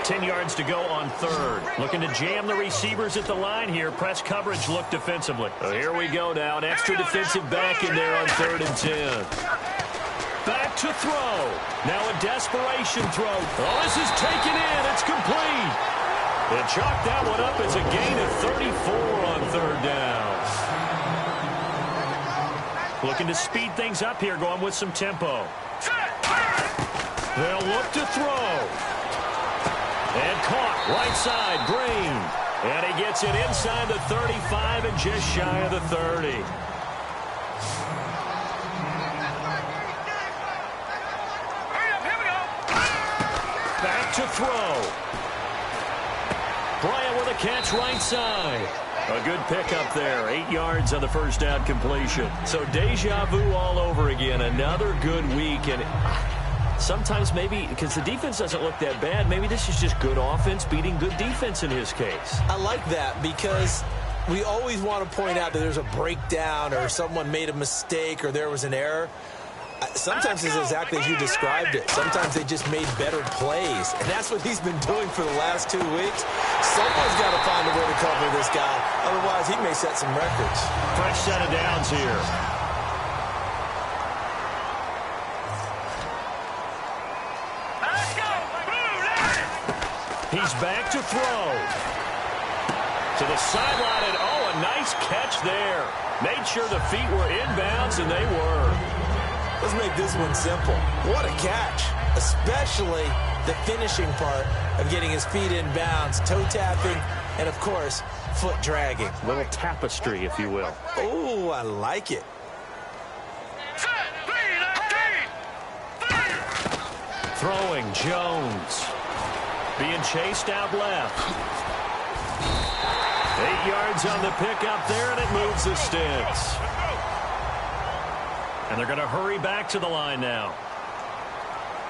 Ten yards to go on third. Looking to jam the receivers at the line here. Press coverage, look defensively. So here we go now. An extra defensive back in there on 3rd and 10. Back to throw. Now a desperation throw. Oh, this is taken in. It's complete. And chalk that one up as a gain of 34 on 3rd down. Looking to speed things up here, going with some tempo. They'll look to throw. And caught right side, Green. And he gets it inside the 35 and just shy of the 30. Back to throw. Bryant with a catch right side. A good pickup there. 8 yards on the first down completion. So deja vu all over again. Another good week. And sometimes maybe because the defense doesn't look that bad, maybe this is just good offense beating good defense in his case. I like that because we always want to point out that there's a breakdown or someone made a mistake or there was an error. Sometimes it's exactly as you described it. Sometimes they just made better plays, and that's what he's been doing for the last 2 weeks. Someone's got to find a way to cover this guy. Otherwise, he may set some records. Fresh set of downs here. He's back to throw. To the sideline, and oh, a nice catch there. Made sure the feet were inbounds, and they were. Let's make this one simple. What a catch, especially the finishing part of getting his feet in bounds, toe tapping, and, of course, foot dragging. A little tapestry, if you will. Oh, I like it. Throwing, Jones. Being chased out left. 8 yards on the pickup there, and it moves the sticks. And they're going to hurry back to the line now.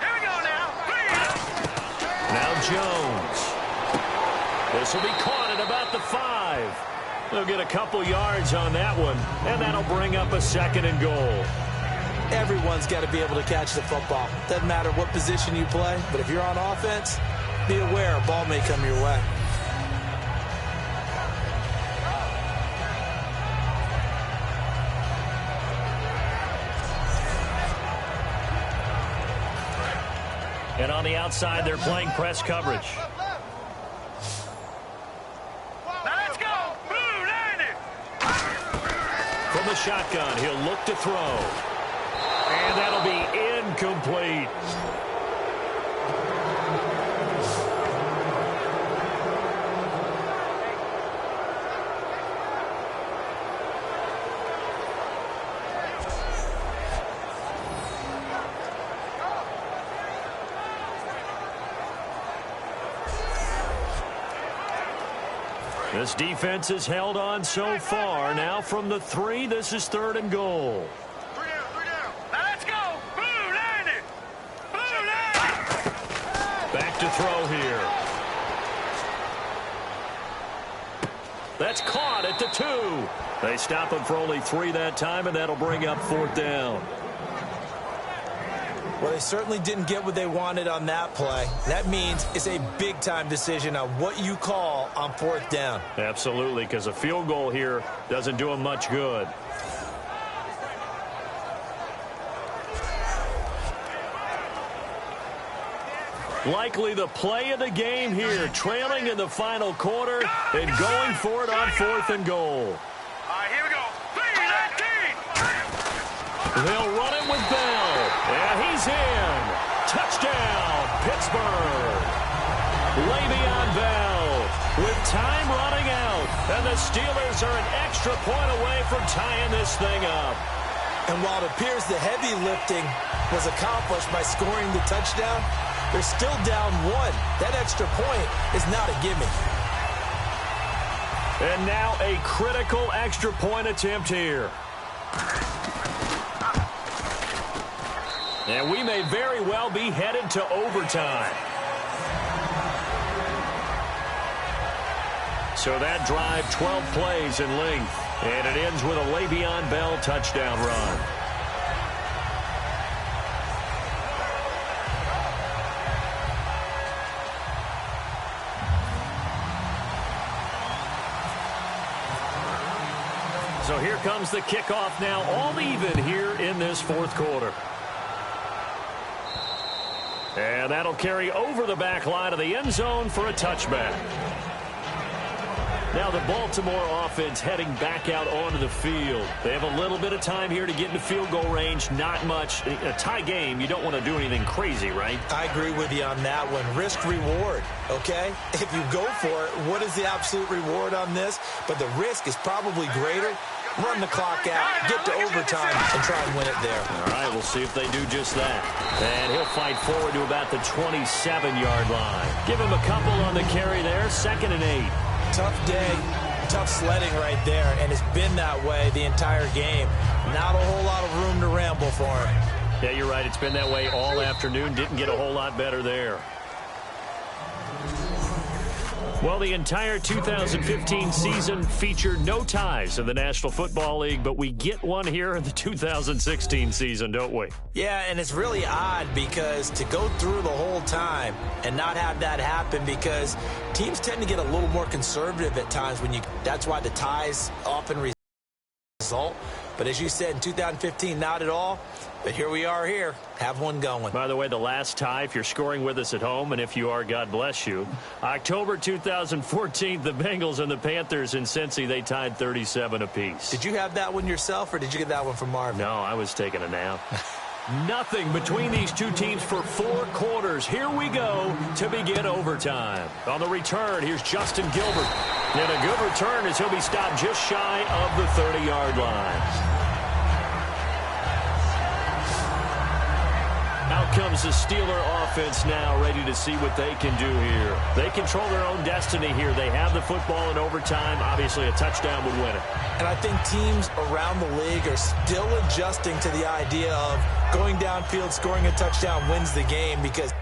Here we go now. Now Jones. This will be caught at about the 5. They'll get a couple yards on that one, and that'll bring up a 2nd and goal. Everyone's got to be able to catch the football. Doesn't matter what position you play, but if you're on offense, be aware a ball may come your way. And on the outside, they're playing press coverage. Now let's go. Blue, Randy. From the shotgun, he'll look to throw. And that'll be incomplete. This defense has held on so far. Now from the 3, this is 3rd and goal. 3 down. Now let's go. Blue, Randy. Blue, Randy. Back to throw here. That's caught at the 2. They stop him for only 3 that time, and that'll bring up 4th down. Well, they certainly didn't get what they wanted on that play. That means it's a big-time decision on what you call on 4th down. Absolutely, because a field goal here doesn't do them much good. Likely the play of the game here, trailing in the final quarter and going for it on 4th and goal. All right, here we go. 3-19. They'll run it with Bell. And he's in. Touchdown, Pittsburgh. Le'Veon Bell with time running out. And the Steelers are an extra point away from tying this thing up. And while it appears the heavy lifting was accomplished by scoring the touchdown, they're still down 1. That extra point is not a gimme. And now a critical extra point attempt here. And we may very well be headed to overtime. So that drive, 12 plays in length. And it ends with a Le'Veon Bell touchdown run. So here comes the kickoff now, all even here in this 4th quarter. And that'll carry over the back line of the end zone for a touchback. Now the Baltimore offense heading back out onto the field. They have a little bit of time here to get into field goal range. Not much. A tie game, you don't want to do anything crazy, right? I agree with you on that one. Risk reward, okay? If you go for it, what is the absolute reward on this? But the risk is probably greater. Run the clock out, get to overtime, and try and win it there. All right, we'll see if they do just that. And he'll fight forward to about the 27-yard line. Give him a couple on the carry there, 2nd and 8. Tough day, tough sledding right there, and it's been that way the entire game. Not a whole lot of room to ramble for him. Yeah, you're right. It's been that way all afternoon. Didn't get a whole lot better there. Well, the entire 2015 season featured no ties in the National Football League, but we get one here in the 2016 season, don't we? Yeah, and it's really odd because to go through the whole time and not have that happen because teams tend to get a little more conservative at times that's why the ties often result. But as you said, in 2015, not at all. But here we are here. Have one going. By the way, the last tie, if you're scoring with us at home, and if you are, God bless you, October 2014, the Bengals and the Panthers in Cincy, they tied 37 apiece. Did you have that one yourself, or did you get that one from Marvin? No, I was taking a nap. Nothing between these two teams for 4 quarters. Here we go to begin overtime. On the return, here's Justin Gilbert. And a good return as he'll be stopped just shy of the 30-yard line. Out comes the Steeler offense now, ready to see what they can do here. They control their own destiny here. They have the football in overtime. Obviously, a touchdown would win it. And I think teams around the league are still adjusting to the idea of going downfield, scoring a touchdown wins the game because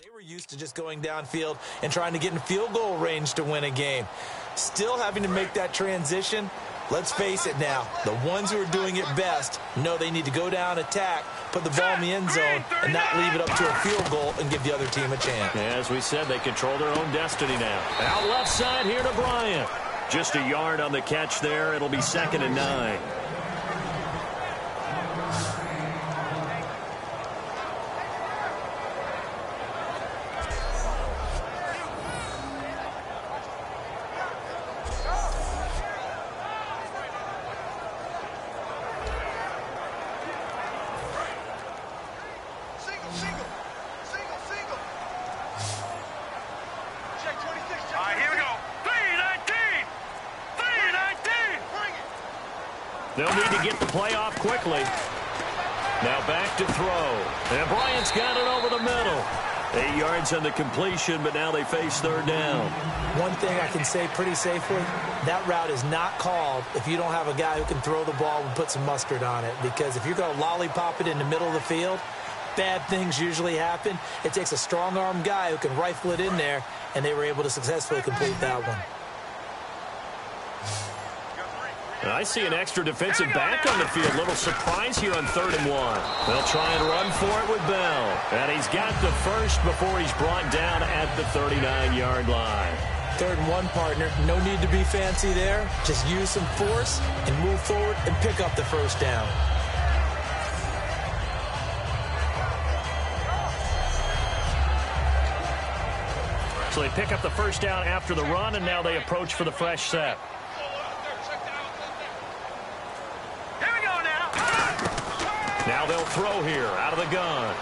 they were used to just going downfield and trying to get in field goal range to win a game. Still having to make that transition. Let's face it now, the ones who are doing it best know they need to go down, attack, put the ball in the end zone, and not leave it up to a field goal and give the other team a chance. As we said, they control their own destiny now. Out left side here to Bryant. Just a yard on the catch there. It'll be 2nd and 9. All right, here we go. 3-19. 3-19. They'll need to get the play off quickly. Now back to throw. And Bryant's got it over the middle. 8 yards on the completion, but now they face third down. One thing I can say pretty safely, that route is not called if you don't have a guy who can throw the ball and put some mustard on it. Because if you're going to lollipop it in the middle of the field, bad things usually happen. It takes a strong-arm guy who can rifle it in there, and they were able to successfully complete that one. I see an extra defensive back on the field. Little surprise here on 3rd and 1. They'll try and run for it with Bell. And he's got the first before he's brought down at the 39-yard line. 3rd and 1, partner. No need to be fancy there. Just use some force and move forward and pick up the first down. So they pick up the first down after the run, and now they approach for the fresh set. Now they'll throw here out of the gun.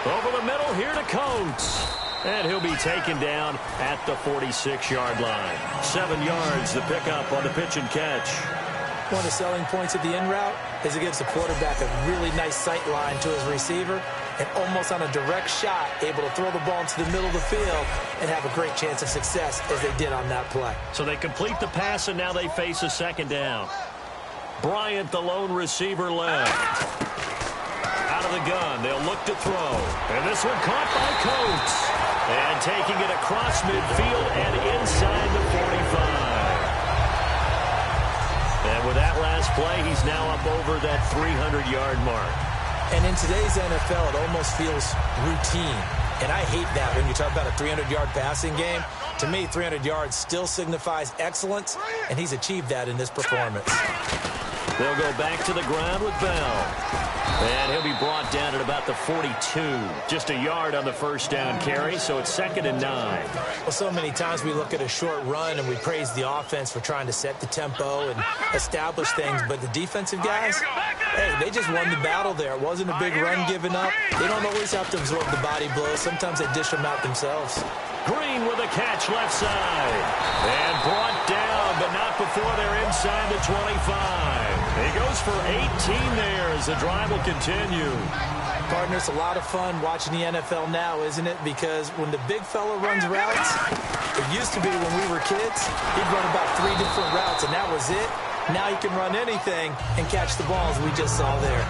Over the middle here to Coates. And he'll be taken down at the 46-yard line. 7 yards the pickup on the pitch and catch. One of the selling points of the in route is it gives the quarterback a really nice sight line to his receiver and almost on a direct shot able to throw the ball into the middle of the field and have a great chance of success as they did on that play. So they complete the pass, and now they face a second down. Bryant, the lone receiver, left. Out of the gun, they'll look to throw. And this one caught by Coates. And taking it across midfield and inside the 45. And with that last play, he's now up over that 300-yard mark. And in today's NFL, it almost feels routine. And I hate that when you talk about a 300-yard passing game. To me, 300 yards still signifies excellence, and he's achieved that in this performance. They'll go back to the ground with Bell. And he'll be brought down at about the 42. Just a yard on the first down carry, so it's 2nd and 9. Well, so many times we look at a short run and we praise the offense for trying to set the tempo and establish things, but the defensive guys, hey, they just won the battle there. It wasn't a big run given up. They don't always have to absorb the body blows. Sometimes they dish them out themselves. Green with a catch left side. And brought down, but not before they're inside the 25. He goes for 18 there as the drive will continue. Partner, it's a lot of fun watching the NFL now, isn't it? Because when the big fella runs routes, it used to be when we were kids, he'd run about 3 different routes, and that was it. Now he can run anything and catch the balls we just saw there.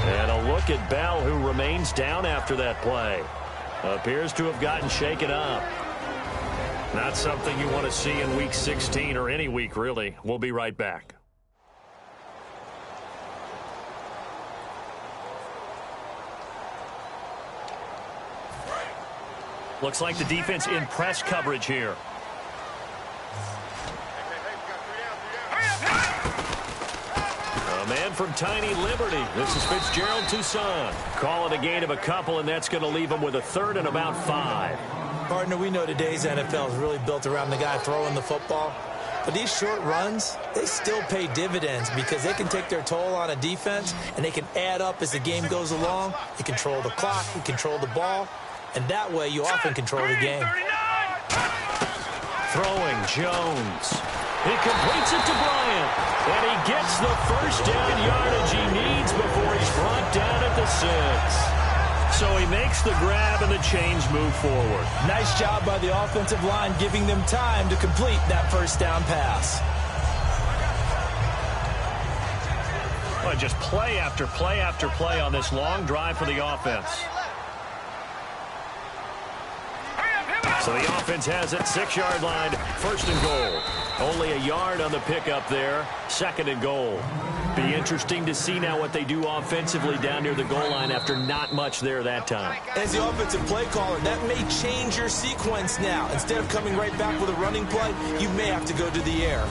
And a look at Bell, who remains down after that play. Appears to have gotten shaken up. Not something you want to see in Week 16 or any week, really. We'll be right back. Looks like the defense in press coverage here. A man from Tiny Liberty. This is Fitzgerald Toussaint. Call it a gain of a couple, and that's going to leave him with a 3rd and about 5. Partner, we know today's NFL is really built around the guy throwing the football. But these short runs, they still pay dividends because they can take their toll on a defense, and they can add up as the game goes along. They control the clock, they control the ball, and that way you often control the game. Throwing Jones. He completes it to Bryant, and he gets the first down yardage he needs before he's brought down at the 6. So he makes the grab, and the chains move forward. Nice job by the offensive line giving them time to complete that first down pass. Well, just play after play after play on this long drive for the offense. So the offense has it, 6-yard line, 1st and goal. Only a yard on the pickup there, 2nd and goal. Be interesting to see now what they do offensively down near the goal line after not much there that time. As the offensive play caller, that may change your sequence now. Instead of coming right back with a running play, you may have to go to the air.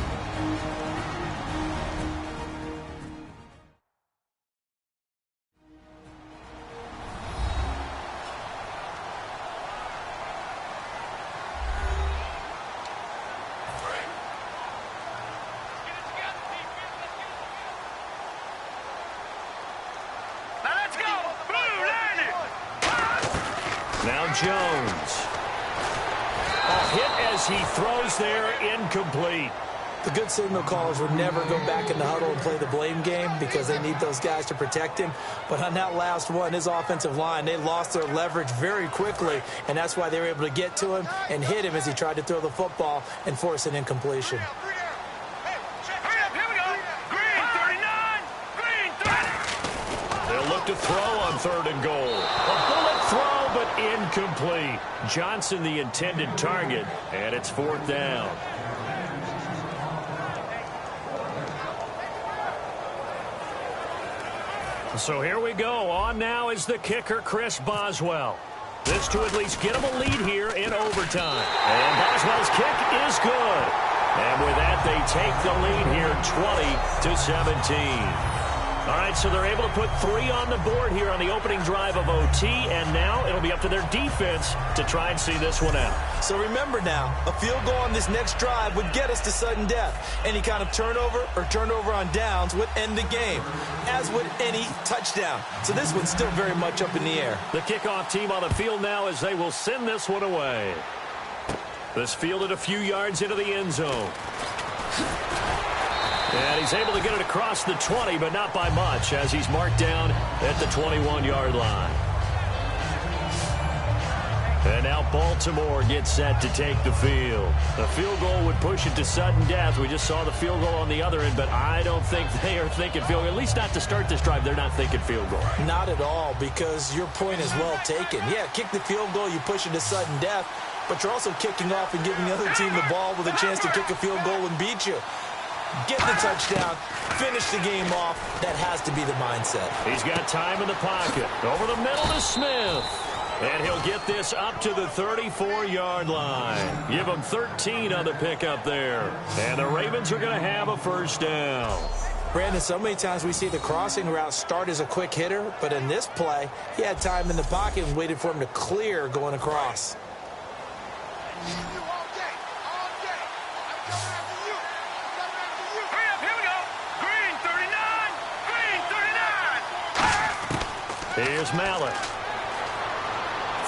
Now Jones. A hit as he throws there, incomplete. The good signal callers would never go back in the huddle and play the blame game because they need those guys to protect him. But on that last one, his offensive line, they lost their leverage very quickly, and that's why they were able to get to him and hit him as he tried to throw the football and force an incompletion. They'll look to throw on 3rd and goal. A bullet throw, but incomplete. Johnson the intended target, and it's 4th down. So here we go. On now is the kicker, Chris Boswell. This to at least get him a lead here in overtime. And Boswell's kick is good. And with that, they take the lead here 20-17. All right, so they're able to put 3 on the board here on the opening drive of OT, and now it'll be up to their defense to try and see this one out. So remember now, a field goal on this next drive would get us to sudden death. Any kind of turnover or turnover on downs would end the game, as would any touchdown. So this one's still very much up in the air. The kickoff team on the field now as they will send this one away. This fielded a few yards into the end zone. And he's able to get it across the 20, but not by much, as he's marked down at the 21-yard line. And now Baltimore gets set to take the field. The field goal would push it to sudden death. We just saw the field goal on the other end, but I don't think they are thinking field goal. At least not to start this drive. They're not thinking field goal. Not at all, because your point is well taken. Yeah, kick the field goal, you push it to sudden death, but you're also kicking off and giving the other team the ball with a chance to kick a field goal and beat you. Get the touchdown, finish the game off. That has to be the mindset. He's got time in the pocket. Over the middle to Smith. And he'll get this up to the 34-yard line. Give him 13 on the pickup there. And the Ravens are going to have a 1st down. Brandon, so many times we see the crossing route start as a quick hitter, but in this play, he had time in the pocket and waited for him to clear going across. Here's Mallett.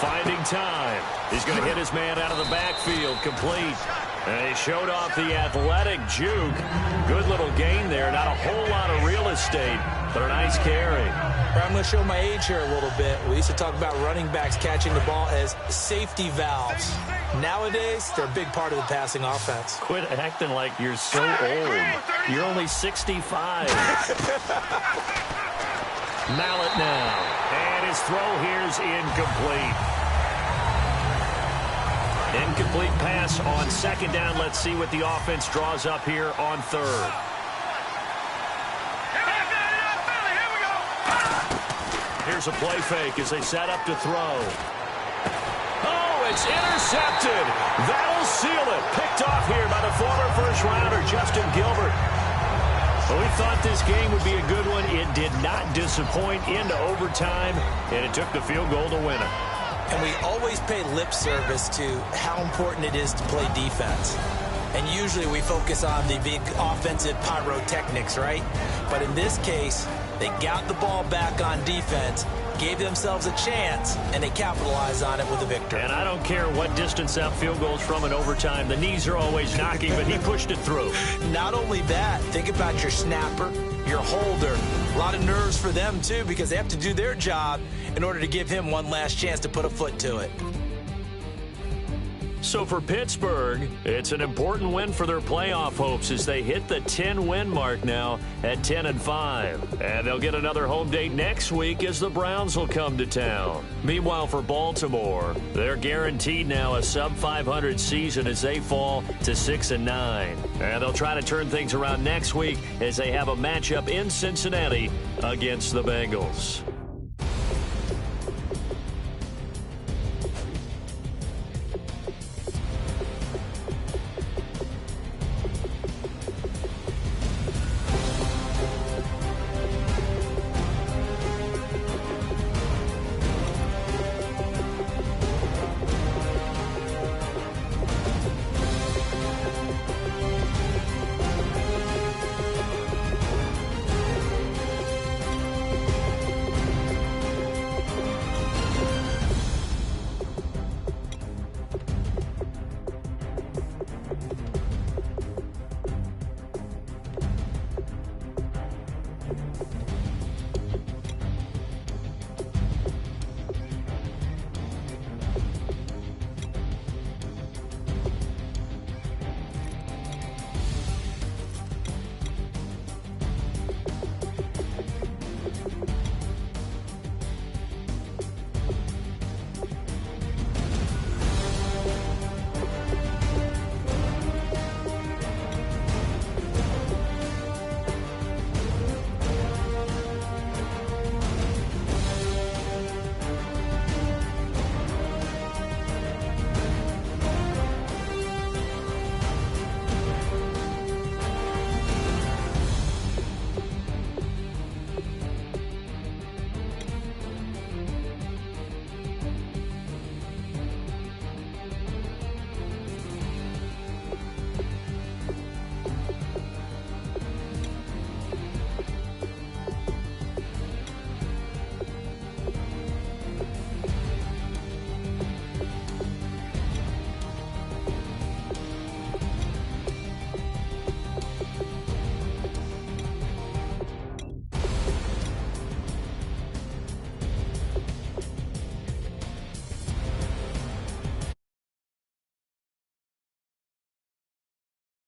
Finding time. He's going to hit his man out of the backfield. Complete. And he showed off the athletic juke. Good little gain there. Not a whole lot of real estate, but a nice carry. I'm going to show my age here a little bit. We used to talk about running backs catching the ball as safety valves. Nowadays, they're a big part of the passing offense. Quit acting like you're so old. You're only 65. Mallett now. And his throw here's incomplete. Incomplete pass on 2nd down. Let's see what the offense draws up here on 3rd. Here's a play fake as they set up to throw. Oh, it's intercepted. That'll seal it. Picked off here by the former 1st-rounder, Justin Gilbert. Well, we thought this game would be a good one. It did not disappoint into overtime, and it took the field goal to win it. And we always pay lip service to how important it is to play defense. And usually we focus on the big offensive pyrotechnics, right? But in this case, they got the ball back on defense, gave themselves a chance, and they capitalized on it with a victory. And I don't care what distance that field goes from in overtime. The knees are always knocking, but he pushed it through. Not only that, think about your snapper, your holder. A lot of nerves for them, too, because they have to do their job in order to give him one last chance to put a foot to it. So for Pittsburgh, it's an important win for their playoff hopes as they hit the 10-win mark now at 10-5. And they'll get another home date next week as the Browns will come to town. Meanwhile, for Baltimore, they're guaranteed now a sub-500 season as they fall to 6-9. And they'll try to turn things around next week as they have a matchup in Cincinnati against the Bengals.